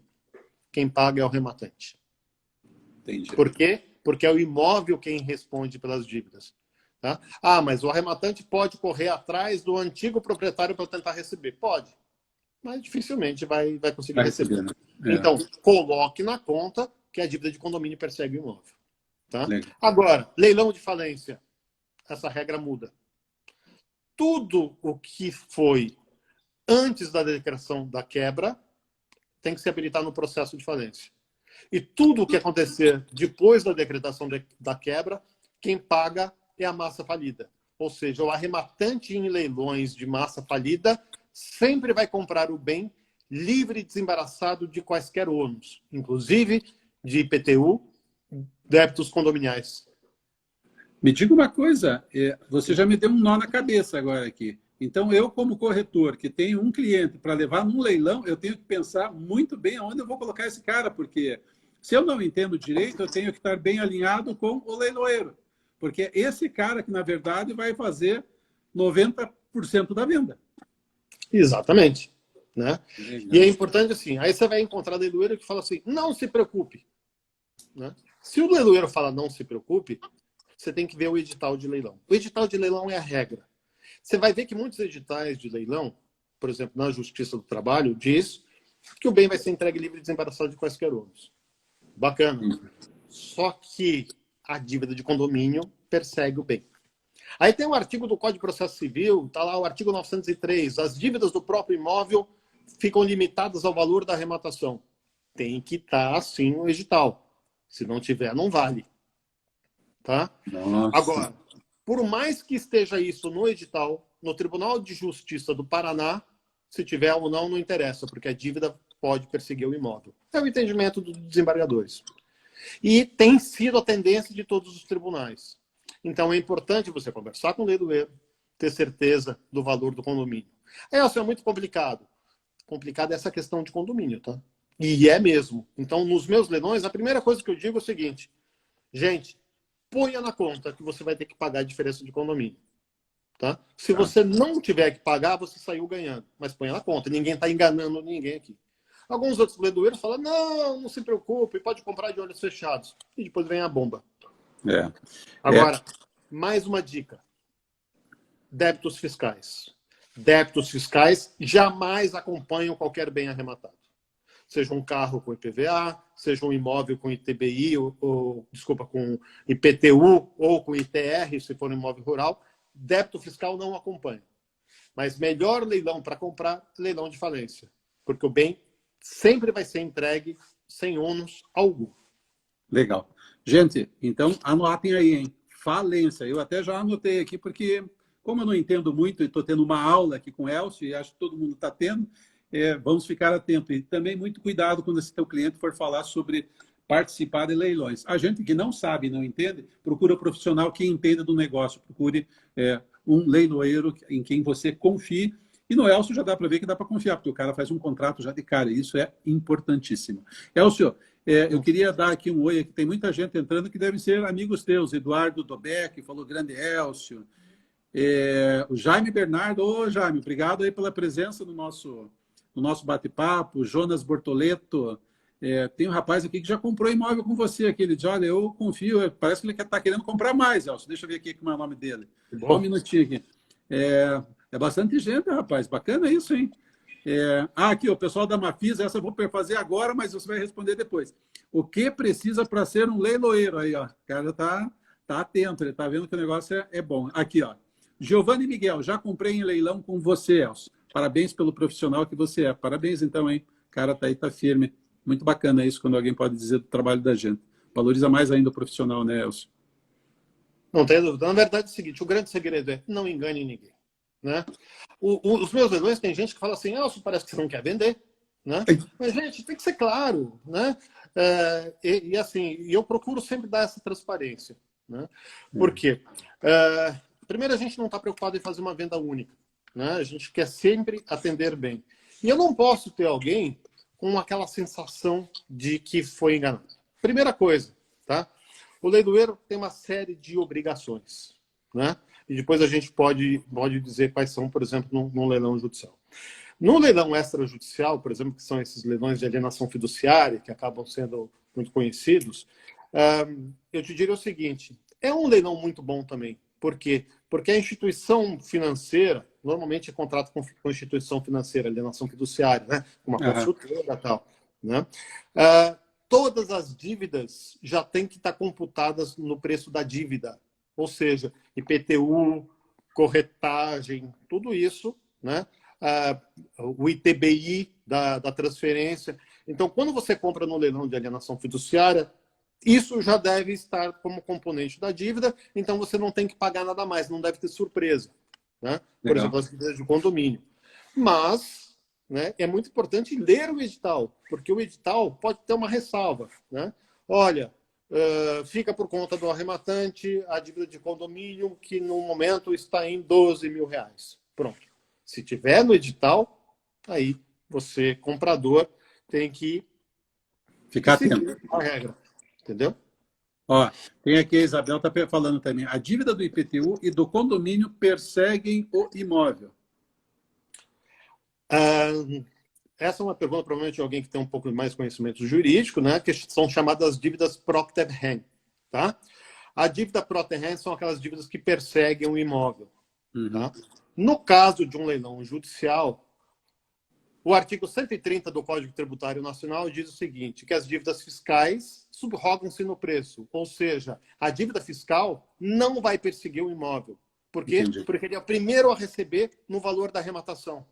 Quem paga é o rematante. Entendi. Por quê? Porque é o imóvel quem responde pelas dívidas. Tá? Ah, mas o arrematante pode correr atrás do antigo proprietário para tentar receber. Pode. Mas dificilmente vai conseguir receber. Né? Então, coloque na conta que a dívida de condomínio persegue o imóvel. Tá? Legal. Agora, leilão de falência. Essa regra muda. Tudo o que foi antes da decretação da quebra tem que se habilitar no processo de falência. E tudo o que acontecer depois da decretação da quebra, quem paga é a massa falida. Ou seja, o arrematante em leilões de massa falida sempre vai comprar o bem livre e desembaraçado de quaisquer ônus, inclusive de IPTU, débitos condominiais. Me diga uma coisa, você já me deu um nó na cabeça agora aqui. Então, eu, como corretor, que tenho um cliente para levar num leilão, eu tenho que pensar muito bem aonde eu vou colocar esse cara, porque se eu não entendo direito, eu tenho que estar bem alinhado com o leiloeiro. Porque é esse cara que, na verdade, vai fazer 90% da venda. Exatamente. Né? E é importante assim, aí você vai encontrar leiloeiro que fala assim, não se preocupe. Né? Se o leiloeiro fala não se preocupe, você tem que ver o edital de leilão. O edital de leilão é a regra. Você vai ver que muitos editais de leilão, por exemplo, na Justiça do Trabalho, diz que o bem vai ser entregue livre e desembaraçado de quaisquer ônus. Bacana. Só que a dívida de condomínio persegue o bem. Aí tem um artigo do Código de Processo Civil, está lá o artigo 903, as dívidas do próprio imóvel ficam limitadas ao valor da arrematação. Tem que estar assim no edital. Se não tiver, não vale. Tá? Nossa. Agora, por mais que esteja isso no edital, no Tribunal de Justiça do Paraná, se tiver ou não, não interessa, porque a dívida pode perseguir o imóvel. É o entendimento dos desembargadores. E tem sido a tendência de todos os tribunais. Então é importante você conversar com o leiloeiro, ter certeza do valor do condomínio. Isso é muito complicado. Complicado é essa questão de condomínio, tá? E é mesmo. Então, nos meus leilões, a primeira coisa que eu digo é o seguinte: gente, ponha na conta que você vai ter que pagar a diferença de condomínio. Tá? Se você não tiver que pagar, você saiu ganhando. Mas ponha na conta. Ninguém está enganando ninguém aqui. Alguns outros leiloeiros falam, não se preocupe, pode comprar de olhos fechados. E depois vem a bomba. Agora, mais uma dica. Débitos fiscais. Débitos fiscais jamais acompanham qualquer bem arrematado. Seja um carro com IPVA, seja um imóvel com ITBI, com IPTU ou com ITR, se for um imóvel rural, débito fiscal não acompanha. Mas melhor leilão para comprar, leilão de falência. Porque o bem sempre vai ser entregue sem ônus algum. Legal. Gente, então anotem aí, hein? Falência. Eu até já anotei aqui, porque como eu não entendo muito e estou tendo uma aula aqui com o Elcio, e acho que todo mundo está tendo, vamos ficar atentos. E também muito cuidado quando esse teu cliente for falar sobre participar de leilões. A gente que não sabe, não entende, procura um profissional que entenda do negócio. Procure um leiloeiro em quem você confie. E no Elcio já dá para ver que dá para confiar, porque o cara faz um contrato já de cara. E isso é importantíssimo. Elcio, eu queria dar aqui um oi, que tem muita gente entrando que devem ser amigos teus. Eduardo Dobeck falou grande Elcio. O Jaime Bernardo, Jaime, obrigado aí pela presença no nosso bate-papo. Jonas Bortoleto, tem um rapaz aqui que já comprou imóvel com você aqui. Ele diz, olha, eu confio, parece que ele está querendo comprar mais, Elcio. Deixa eu ver aqui como é o nome dele. Só um minutinho aqui. É bastante gente, rapaz. Bacana isso, hein? Aqui, o pessoal da Mafisa, essa eu vou fazer agora, mas você vai responder depois. O que precisa para ser um leiloeiro? Aí, ó, o cara tá atento, ele tá vendo que o negócio é bom. Aqui, ó. Giovanni Miguel, já comprei em leilão com você, Elcio. Parabéns pelo profissional que você é. Parabéns, então, hein? O cara tá aí, tá firme. Muito bacana isso, quando alguém pode dizer do trabalho da gente. Valoriza mais ainda o profissional, né, Elcio? Não tem dúvida. Na verdade é o seguinte, o grande segredo é não engane ninguém. Né? Os meus leilões tem gente que fala assim, parece que você não quer vender. Né? Mas, gente, tem que ser claro. Né? Assim, eu procuro sempre dar essa transparência. Né? Por quê? Primeiro, a gente não está preocupado em fazer uma venda única. Né? A gente quer sempre atender bem. E eu não posso ter alguém aquela sensação de que foi enganado. Primeira coisa, tá? O leiloeiro tem uma série de obrigações, né? E depois a gente pode dizer quais são, por exemplo, no leilão judicial. No leilão extrajudicial, por exemplo, que são esses leilões de alienação fiduciária, que acabam sendo muito conhecidos, eu te diria o seguinte, é um leilão muito bom também. Por quê? Porque a instituição financeira, normalmente é contrato com instituição financeira, alienação fiduciária, né? Uma construtora e tal, né? Todas as dívidas já têm que estar computadas no preço da dívida. Ou seja, IPTU, corretagem, tudo isso, né? O ITBI da transferência. Então, quando você compra no leilão de alienação fiduciária, isso já deve estar como componente da dívida, então você não tem que pagar nada mais, não deve ter surpresa, né? Por exemplo, as dívidas de condomínio. Mas, né, é muito importante ler o edital, porque o edital pode ter uma ressalva, né? Olha, fica por conta do arrematante a dívida de condomínio que no momento está em R$ 12.000. Pronto. Se tiver no edital, aí você, comprador, tem que ficar atento a regra. Entendeu? Ó, tem aqui a Isabel está falando também. A dívida do IPTU e do condomínio perseguem o imóvel. Essa é uma pergunta, provavelmente, de alguém que tem um pouco mais conhecimento jurídico, né? Que são chamadas dívidas Procter-Hand, tá? A dívida Procter-Hand são aquelas dívidas que perseguem o imóvel. Tá? No caso de um leilão judicial, o artigo 130 do Código Tributário Nacional diz o seguinte, que as dívidas fiscais subrogam-se no preço. Ou seja, a dívida fiscal não vai perseguir o imóvel. Por quê? Entendi. Porque ele é o primeiro a receber no valor da arrematação.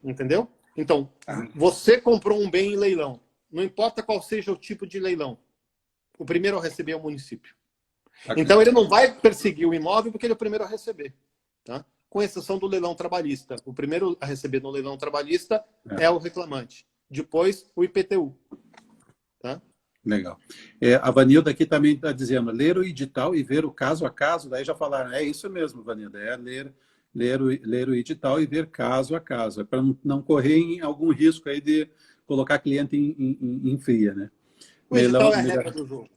Entendeu? Então, você comprou um bem em leilão. Não importa qual seja o tipo de leilão. O primeiro a receber é o município. Então, ele não vai perseguir o imóvel porque ele é o primeiro a receber. Tá? Com exceção do leilão trabalhista. O primeiro a receber no leilão trabalhista é o reclamante. Depois, o IPTU. Tá? Legal. A Vanilda aqui também está dizendo, ler o edital e ver o caso a caso, daí já falaram, é isso mesmo, Vanilda, ler o edital e ver caso a caso, para não correr em algum risco aí de colocar cliente em fria, né? O edital é a regra do jogo.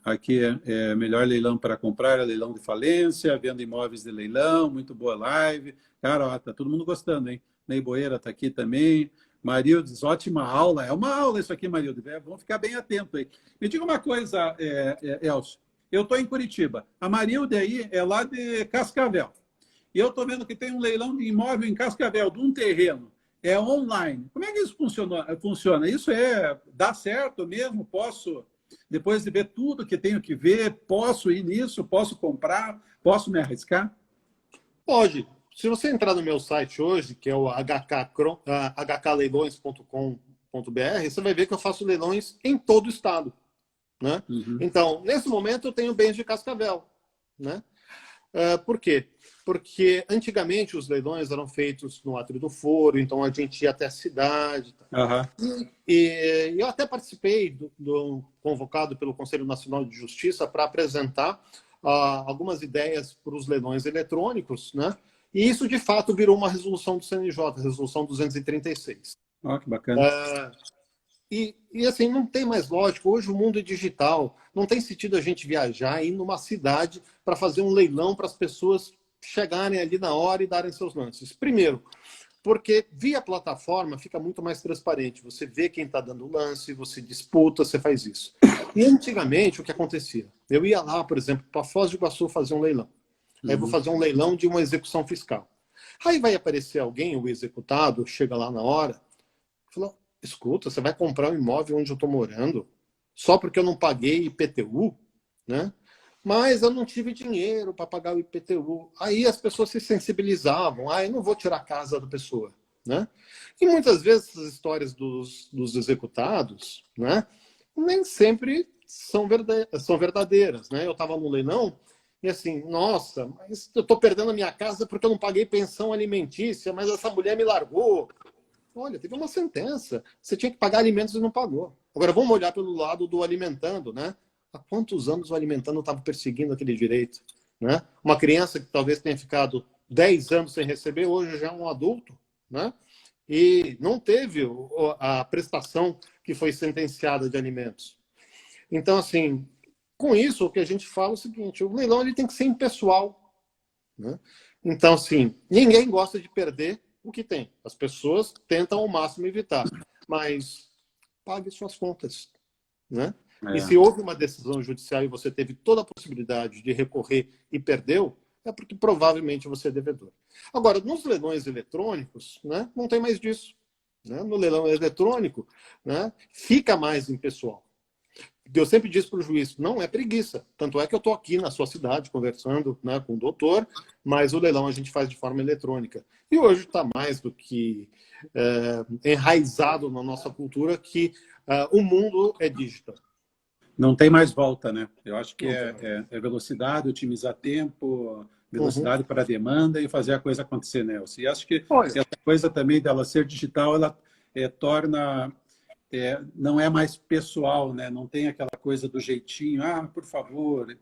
Aqui é melhor leilão para comprar, é leilão de falência, venda imóveis de leilão, muito boa live. Cara, ó, tá todo mundo gostando, hein? Ney Boeira tá aqui também. Marildes, ótima aula. É uma aula isso aqui, Marildes. Vamos ficar bem atento aí. Me diga uma coisa, Elcio. Eu estou em Curitiba. A Marilde aí é lá de Cascavel. E eu estou vendo que tem um leilão de imóvel em Cascavel, de um terreno. É online. Como é que isso funciona? Isso dá certo mesmo? Posso, depois de ver tudo que tenho que ver, posso ir nisso? Posso comprar? Posso me arriscar? Pode. Se você entrar no meu site hoje, que é o hkleilões.com.br, você vai ver que eu faço leilões em todo o estado. Né? Então, nesse momento, eu tenho bens de Cascavel. Né? Por quê? Porque antigamente os leilões eram feitos no Átrio do Foro, então a gente ia até a cidade. E eu até participei do convocado pelo Conselho Nacional de Justiça para apresentar algumas ideias para os leilões eletrônicos, né? E isso, de fato, virou uma resolução do CNJ, resolução 236. Que bacana. E assim, não tem mais lógica. Hoje o mundo é digital. Não tem sentido a gente viajar e ir numa cidade para fazer um leilão para as pessoas chegarem ali na hora e darem seus lances. Primeiro, porque via plataforma fica muito mais transparente. Você vê quem está dando lance, você disputa, você faz isso. E antigamente, o que acontecia? Eu ia lá, por exemplo, para Foz do Iguaçu fazer um leilão. Aí vou fazer um leilão de uma execução fiscal. Aí vai aparecer alguém, o executado, chega lá na hora, fala, escuta, você vai comprar um imóvel onde eu estou morando só porque eu não paguei IPTU, né? Mas eu não tive dinheiro para pagar o IPTU. Aí as pessoas se sensibilizavam. Eu não vou tirar a casa da pessoa, né? E muitas vezes essas histórias dos executados, né, nem sempre são verdadeiras, né? Eu estava no leilão e assim, nossa, mas eu estou perdendo a minha casa porque eu não paguei pensão alimentícia, mas essa mulher me largou. Olha, teve uma sentença. Você tinha que pagar alimentos e não pagou. Agora, vamos olhar pelo lado do alimentando, né? Há quantos anos o alimentando estava perseguindo aquele direito? Né? Uma criança que talvez tenha ficado 10 anos sem receber, hoje já é um adulto, né? e não teve a prestação que foi sentenciada de alimentos. Então, assim, com isso, o que a gente fala é o seguinte, o leilão ele tem que ser impessoal, né? Então, assim, ninguém gosta de perder o que tem. As pessoas tentam ao máximo evitar, mas pague suas contas, né? E se houve uma decisão judicial e você teve toda a possibilidade de recorrer e perdeu, é porque provavelmente você é devedor. Agora, nos leilões eletrônicos, né, não tem mais disso. Né? No leilão eletrônico, né, fica mais impessoal. Eu sempre disse para o juiz, não é preguiça. Tanto é que eu estou aqui na sua cidade conversando, né, com o doutor, mas o leilão a gente faz de forma eletrônica. E hoje está mais do que enraizado na nossa cultura que o mundo é digital. Não tem mais volta, né? Eu acho que é velocidade, otimizar tempo, velocidade para a demanda e fazer a coisa acontecer, Nelson. E acho que essa coisa também dela ser digital, ela torna... não é mais pessoal, né? Não tem aquela coisa do jeitinho, por favor.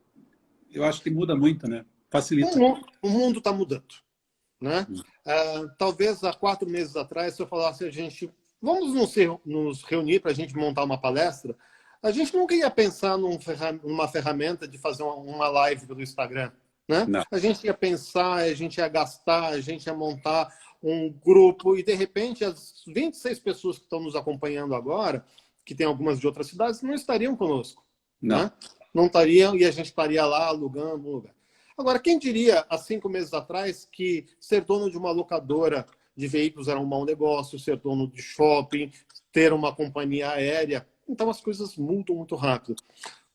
Eu acho que muda muito, né? Facilita. O mundo está mudando, né? Talvez há 4 meses atrás, se eu falasse vamos nos reunir para a gente montar uma palestra, a gente nunca ia pensar numa ferramenta de fazer uma live pelo Instagram, né? Não. A gente ia pensar, a gente ia gastar, a gente ia montar um grupo e, de repente, as 26 pessoas que estão nos acompanhando agora, que tem algumas de outras cidades, não estariam conosco. Não. Né? Não estariam e a gente estaria lá alugando um lugar. Agora, quem diria, há 5 meses atrás, que ser dono de uma locadora de veículos era um mau negócio, ser dono de shopping, ter uma companhia aérea. Então, as coisas mudam muito rápido.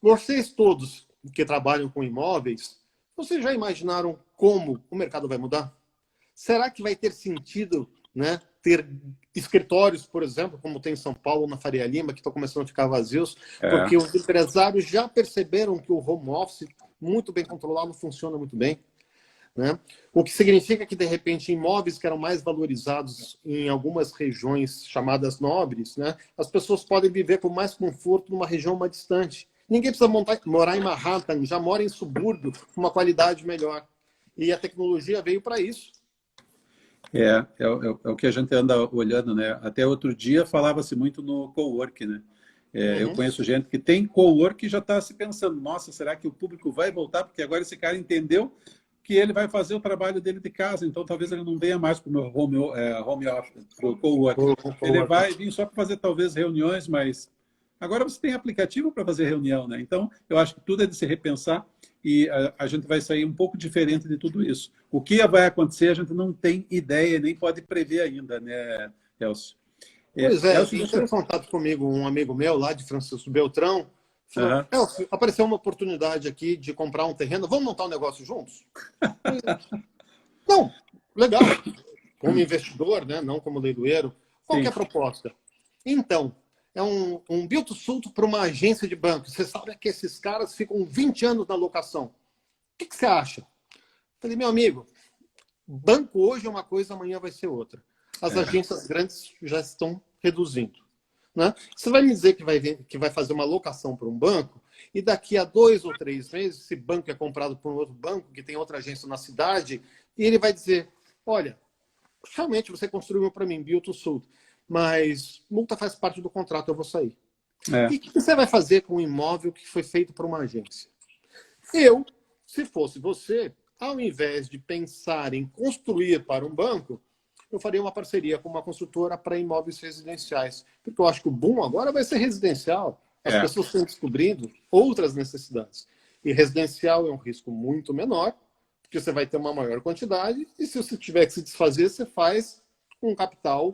Vocês todos que trabalham com imóveis, vocês já imaginaram como o mercado vai mudar? Será que vai ter sentido, né, ter escritórios, por exemplo, como tem em São Paulo, na Faria Lima, que estão começando a ficar vazios, porque os empresários já perceberam que o home office, muito bem controlado, funciona muito bem. Né? O que significa que, de repente, imóveis que eram mais valorizados em algumas regiões chamadas nobres, né, as pessoas podem viver com mais conforto numa região mais distante. Ninguém precisa morar em Manhattan, já mora em subúrbio com uma qualidade melhor. E a tecnologia veio para isso. É o que a gente anda olhando, né? Até outro dia falava-se muito no cowork, né? Eu conheço gente que tem cowork e já está se pensando, nossa, será que o público vai voltar? Porque agora esse cara entendeu que ele vai fazer o trabalho dele de casa, então talvez ele não venha mais para o meu home office, para o cowork. Ele vai vir só para fazer talvez reuniões, mas agora você tem aplicativo para fazer reunião, né? Então, eu acho que tudo é de se repensar e a gente vai sair um pouco diferente de tudo isso. O que vai acontecer, a gente não tem ideia, nem pode prever ainda, né, Elcio? Pois é, entrou em contato comigo um amigo meu lá de Francisco Beltrão, falou, Elcio, apareceu uma oportunidade aqui de comprar um terreno, vamos montar um negócio juntos? Não, legal. Como investidor, né, não como leiloeiro, qual que é a proposta? Então, é um build to suit para uma agência de banco. Você sabe que esses caras ficam 20 anos na locação. O que você acha? Falei, meu amigo, banco hoje é uma coisa, amanhã vai ser outra. As agências grandes já estão reduzindo. Né? Você vai me dizer que vai fazer uma locação para um banco e daqui a 2 ou 3 meses esse banco é comprado por um outro banco que tem outra agência na cidade e ele vai dizer, olha, realmente você construiu para mim, build to suit, mas multa faz parte do contrato, eu vou sair. E o que você vai fazer com um imóvel que foi feito por uma agência? Eu, se fosse você, ao invés de pensar em construir para um banco, eu faria uma parceria com uma construtora para imóveis residenciais. Porque eu acho que o boom agora vai ser residencial. As pessoas estão descobrindo outras necessidades. E residencial é um risco muito menor, porque você vai ter uma maior quantidade, e se você tiver que se desfazer, você faz com um capital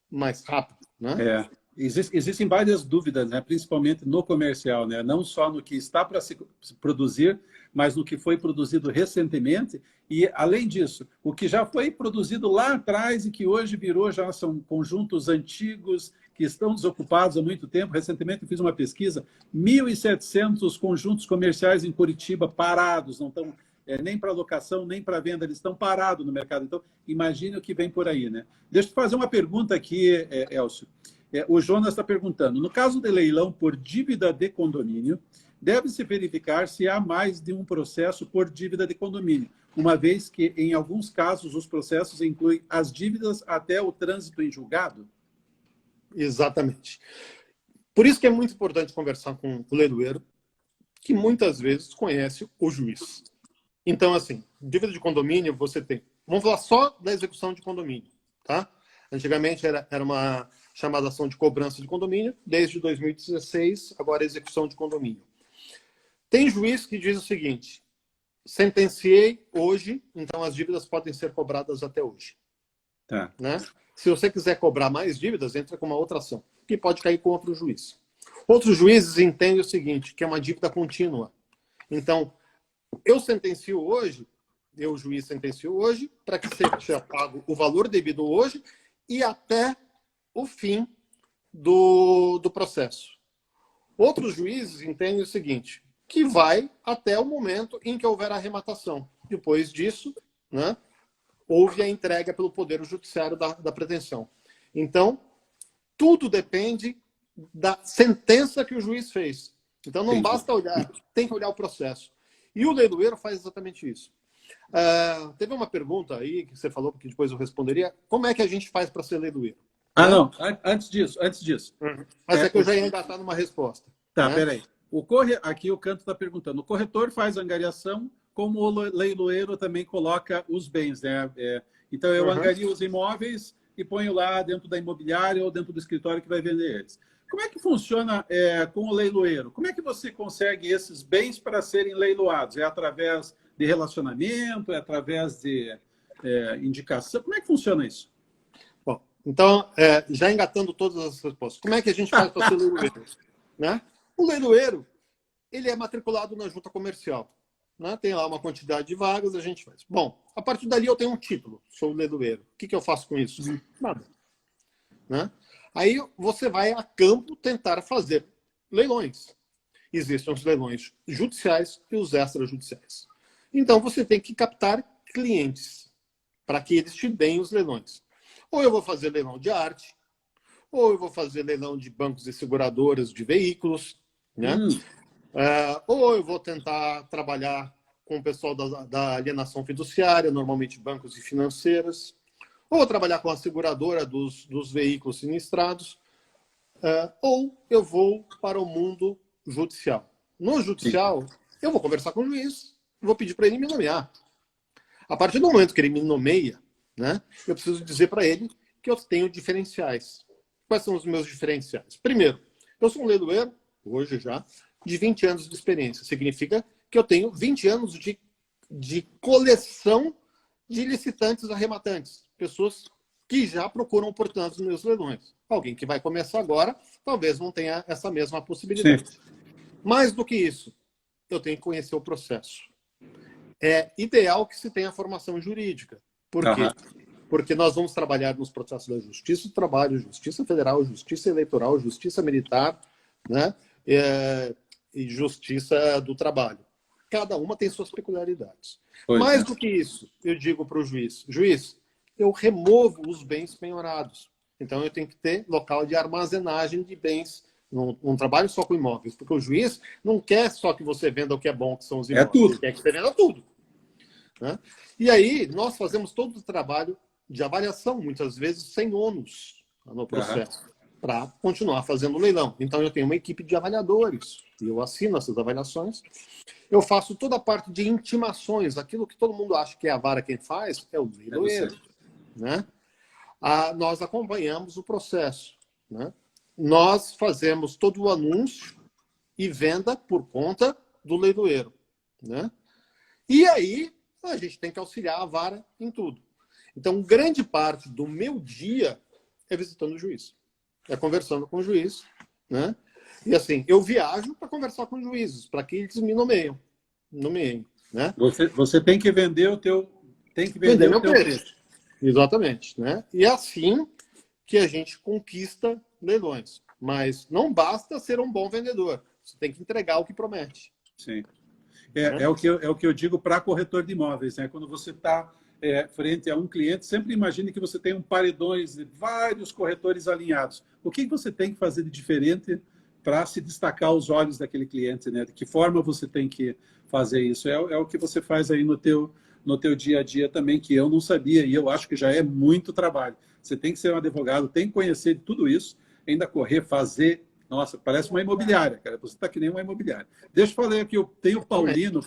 mais rápido. Né? Existem várias dúvidas, né? Principalmente no comercial, né? Não só no que está para se produzir, mas no que foi produzido recentemente. E, além disso, o que já foi produzido lá atrás e que hoje já são conjuntos antigos que estão desocupados há muito tempo. Recentemente eu fiz uma pesquisa, 1.700 conjuntos comerciais em Curitiba parados, não estão nem para locação, nem para venda, eles estão parados no mercado. Então, imagine o que vem por aí, né? Deixa eu fazer uma pergunta aqui, Elcio. O Jonas está perguntando, no caso de leilão por dívida de condomínio, deve-se verificar se há mais de um processo por dívida de condomínio. uma vez que, em alguns casos, os processos incluem as dívidas até o trânsito em julgado? Exatamente. Por isso que é muito importante conversar com o leiloeiro, que muitas vezes conhece o juiz. Então, assim, dívida de condomínio você tem. Vamos falar só da execução de condomínio, tá? Antigamente era uma chamada ação de cobrança de condomínio, desde 2016, agora é execução de condomínio. Tem juiz que diz o seguinte: sentenciei hoje, então as dívidas podem ser cobradas até hoje. Tá. Né? Se você quiser cobrar mais dívidas, entra com uma outra ação, que pode cair com outro juiz. Outros juízes entendem o seguinte, que é uma dívida contínua. Então, eu sentencio hoje, eu, juiz, sentencio hoje, para que seja pago o valor devido hoje e até o fim do processo. Outros juízes entendem o seguinte, que vai até o momento em que houver a arrematação. Depois disso, né, houve a entrega pelo Poder Judiciário da pretensão. Então, tudo depende da sentença que o juiz fez. Então, não basta olhar, tem que olhar o processo. E o leiloeiro faz exatamente isso. Teve uma pergunta aí que você falou, que depois eu responderia. Como é que a gente faz para ser leiloeiro? Ah, não. Antes disso. Mas é que eu já ia engatar numa resposta. Tá, peraí. Aqui o Canto está perguntando. O corretor faz angariação, como o leiloeiro também coloca os bens, né? Então, eu angario os imóveis e ponho lá dentro da imobiliária ou dentro do escritório que vai vender eles. Como é que funciona com o leiloeiro? Como é que você consegue esses bens para serem leiloados? É através de relacionamento? É através de indicação? Como é que funciona isso? Bom, então, já engatando todas as respostas, como é que a gente faz para ser leiloeiro? Né? O leiloeiro, ele é matriculado na junta comercial. Né? Tem lá uma quantidade de vagas, a gente faz. Bom, a partir dali eu tenho um título, sou leiloeiro. O que eu faço com isso? Nada. Né? Aí você vai a campo tentar fazer leilões. Existem os leilões judiciais e os extrajudiciais. Então você tem que captar clientes para que eles te deem os leilões. Ou eu vou fazer leilão de arte, ou eu vou fazer leilão de bancos e seguradoras de veículos, né? Ou eu vou tentar trabalhar com o pessoal da alienação fiduciária, normalmente bancos e financeiras, ou trabalhar com a seguradora dos veículos sinistrados, ou eu vou para o mundo judicial. No judicial, eu vou conversar com o juiz, vou pedir para ele me nomear. A partir do momento que ele me nomeia, né, eu preciso dizer para ele que eu tenho diferenciais. Quais são os meus diferenciais? Primeiro, eu sou um leiloeiro, hoje já, de 20 anos de experiência. Significa que eu tenho 20 anos de coleção de licitantes arrematantes. Pessoas que já procuram oportunidades nos meus leilões. Alguém que vai começar agora, talvez não tenha essa mesma possibilidade. Sim. Mais do que isso, eu tenho que conhecer o processo. É ideal que se tenha formação jurídica. Por quê? Porque nós vamos trabalhar nos processos da Justiça do Trabalho, Justiça Federal, Justiça Eleitoral, Justiça Militar, né? E Justiça do Trabalho. Cada uma tem suas peculiaridades. Mais do que isso, eu digo para o juiz, juiz, eu removo os bens penhorados. Então, eu tenho que ter local de armazenagem de bens. Não trabalho só com imóveis, porque o juiz não quer só que você venda o que é bom, que são os imóveis. Tudo. Ele quer que você venda tudo. Né? E aí, nós fazemos todo o trabalho de avaliação, muitas vezes sem ônus no processo, para continuar fazendo o leilão. Então, eu tenho uma equipe de avaliadores, e eu assino essas avaliações. Eu faço toda a parte de intimações, aquilo que todo mundo acha que é a vara quem faz, é o leiloeiro. Né? Nós acompanhamos o processo. Né? Nós fazemos todo o anúncio e venda por conta do leiloeiro. Né? E aí, a gente tem que auxiliar a vara em tudo. Então, grande parte do meu dia é visitando o juiz. É conversando com o juiz. Né? E assim, eu viajo para conversar com os juízes, para que eles me nomeiem. Né? Você tem que vender o teu... Tem que vender meu preço. Exatamente. Né? E é assim que a gente conquista leilões. Mas não basta ser um bom vendedor. Você tem que entregar o que promete. Sim. É o que eu digo para corretor de imóveis. Né? Quando você está frente a um cliente, sempre imagine que você tem um paredões de vários corretores alinhados. O que você tem que fazer de diferente para se destacar aos olhos daquele cliente? Né? De que forma você tem que fazer isso? É o que você faz aí no no teu dia a dia também, que eu não sabia, e eu acho que já é muito trabalho. Você tem que ser um advogado, tem que conhecer de tudo isso, ainda correr, fazer. Nossa, parece uma imobiliária, cara. Você está que nem uma imobiliária. Deixa eu falar aqui, eu tenho o Paulino.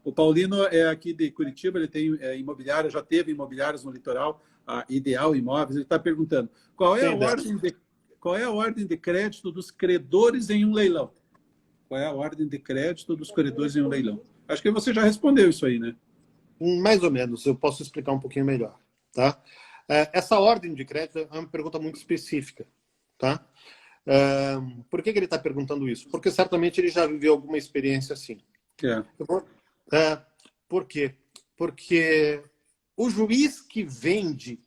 O Paulino é aqui de Curitiba, ele tem imobiliária, já teve imobiliárias no litoral, a Ideal Imóveis. Ele está perguntando qual é a ordem de crédito dos credores em um leilão? Qual é a ordem de crédito dos credores em um leilão? Acho que você já respondeu isso aí, né? Mais ou menos, eu posso explicar um pouquinho melhor. Tá? Essa ordem de crédito é uma pergunta muito específica. Tá? Por que ele está perguntando isso? Porque certamente ele já viveu alguma experiência assim. Por quê? Porque o juiz que vende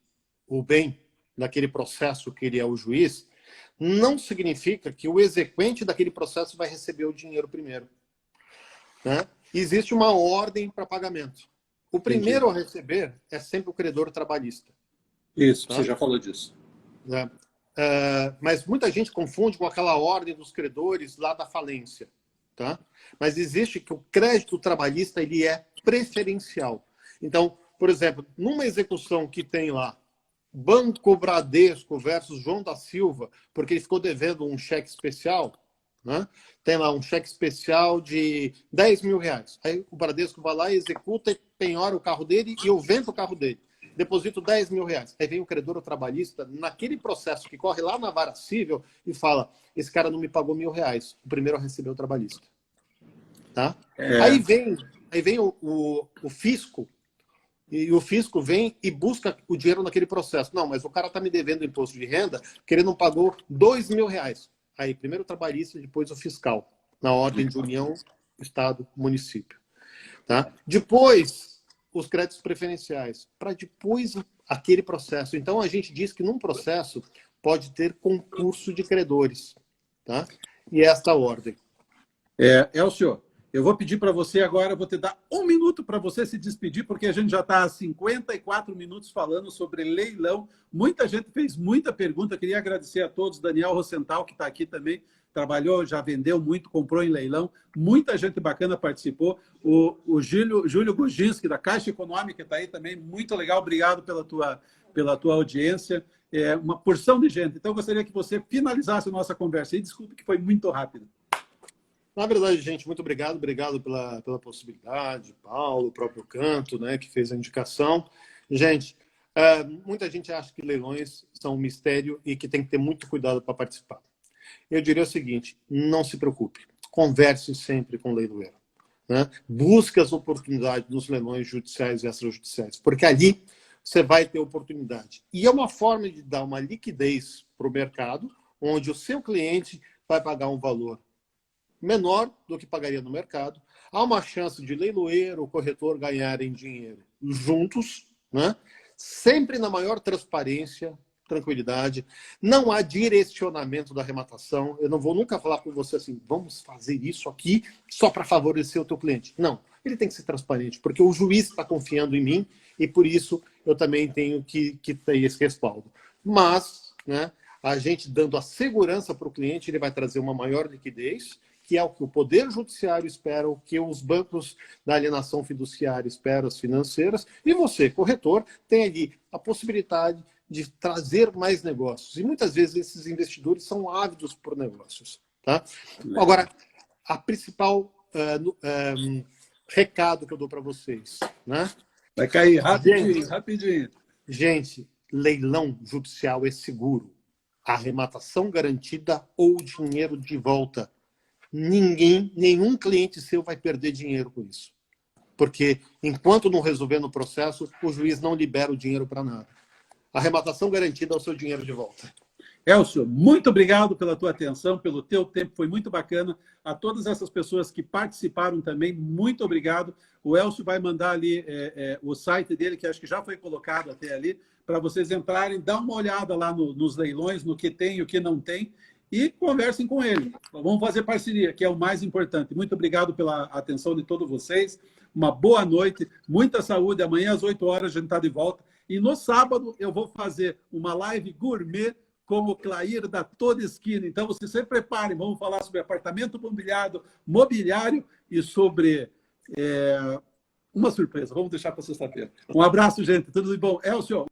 o bem naquele processo que ele é o juiz, não significa que o exequente daquele processo vai receber o dinheiro primeiro. Né? Existe uma ordem para pagamento. O primeiro a receber é sempre o credor trabalhista. Isso, tá? Você já falou disso. Mas muita gente confunde com aquela ordem dos credores lá da falência. Tá? Mas existe que o crédito trabalhista ele é preferencial. Então, por exemplo, numa execução que tem lá Banco Bradesco versus João da Silva, porque ele ficou devendo um cheque especial, né? Tem lá um cheque especial de 10 mil reais. Aí o Bradesco vai lá, executa, penhora o carro dele e eu vendo o carro dele. Deposito 10 mil reais. Aí vem o credor trabalhista, naquele processo que corre lá na vara civil, e fala, esse cara não me pagou R$1.000. O primeiro a receber o trabalhista. Tá? Aí vem o fisco, e o fisco vem e busca o dinheiro naquele processo. Não, mas o cara está me devendo imposto de renda que ele não pagou R$2.000. Aí, primeiro o trabalhista e depois o fiscal, na ordem de União, Estado, Município. Tá? Depois, os créditos preferenciais, para depois aquele processo. Então, a gente diz que num processo pode ter concurso de credores. Tá? E esta ordem. Elcio, eu vou pedir para você agora, vou te dar 1 minuto para você se despedir, porque a gente já está há 54 minutos falando sobre leilão. Muita gente fez muita pergunta, queria agradecer a todos. Daniel Rosenthal, que está aqui também, trabalhou, já vendeu muito, comprou em leilão. Muita gente bacana participou. O Júlio Gujinski, da Caixa Econômica, está aí também. Muito legal, obrigado pela tua audiência. Uma porção de gente. Então, eu gostaria que você finalizasse a nossa conversa. E desculpe que foi muito rápido. Na verdade, gente, muito obrigado. Obrigado pela possibilidade. Paulo, o próprio Canto, né, que fez a indicação. Gente, muita gente acha que leilões são um mistério e que tem que ter muito cuidado para participar. Eu diria o seguinte, não se preocupe. Converse sempre com o leiloeiro. Né? Busque as oportunidades nos leilões judiciais e extrajudiciais, porque ali você vai ter oportunidade. E é uma forma de dar uma liquidez para o mercado, onde o seu cliente vai pagar um valor menor do que pagaria no mercado. Há uma chance de leiloeiro ou corretor ganharem dinheiro juntos, né? Sempre na maior transparência, tranquilidade. Não há direcionamento da arrematação. Eu não vou nunca falar com você assim, vamos fazer isso aqui só para favorecer o teu cliente. Não, ele tem que ser transparente, porque o juiz está confiando em mim e por isso eu também tenho que ter esse respaldo. Mas, né, a gente dando a segurança para o cliente, ele vai trazer uma maior liquidez, que é o que o Poder Judiciário espera, o que os bancos da alienação fiduciária esperam, as financeiras, e você, corretor, tem ali a possibilidade de trazer mais negócios. E muitas vezes esses investidores são ávidos por negócios. Tá? Agora, a principal recado que eu dou para vocês. Né? Vai cair rapidinho. Gente, leilão judicial é seguro. Arrematação garantida ou dinheiro de volta. Nenhum cliente seu vai perder dinheiro com isso. Porque enquanto não resolver no processo, o juiz não libera o dinheiro para nada. A arrematação garantida é o seu dinheiro de volta. Elcio, muito obrigado pela tua atenção, pelo teu tempo, foi muito bacana. A todas essas pessoas que participaram também, muito obrigado. O Elcio vai mandar ali o site dele, que acho que já foi colocado até ali, para vocês entrarem, dar uma olhada lá nos leilões, no que tem e o que não tem, e conversem com ele. Vamos fazer parceria, que é o mais importante. Muito obrigado pela atenção de todos vocês. Uma boa noite, muita saúde. Amanhã às 8 horas a gente está de volta. E no sábado eu vou fazer uma live gourmet com o Clair da Toda Esquina. Então, vocês se preparem. Vamos falar sobre apartamento mobiliário e sobre Uma surpresa. Vamos deixar para sexta-feira. Um abraço, gente. Tudo de bom. Elcio.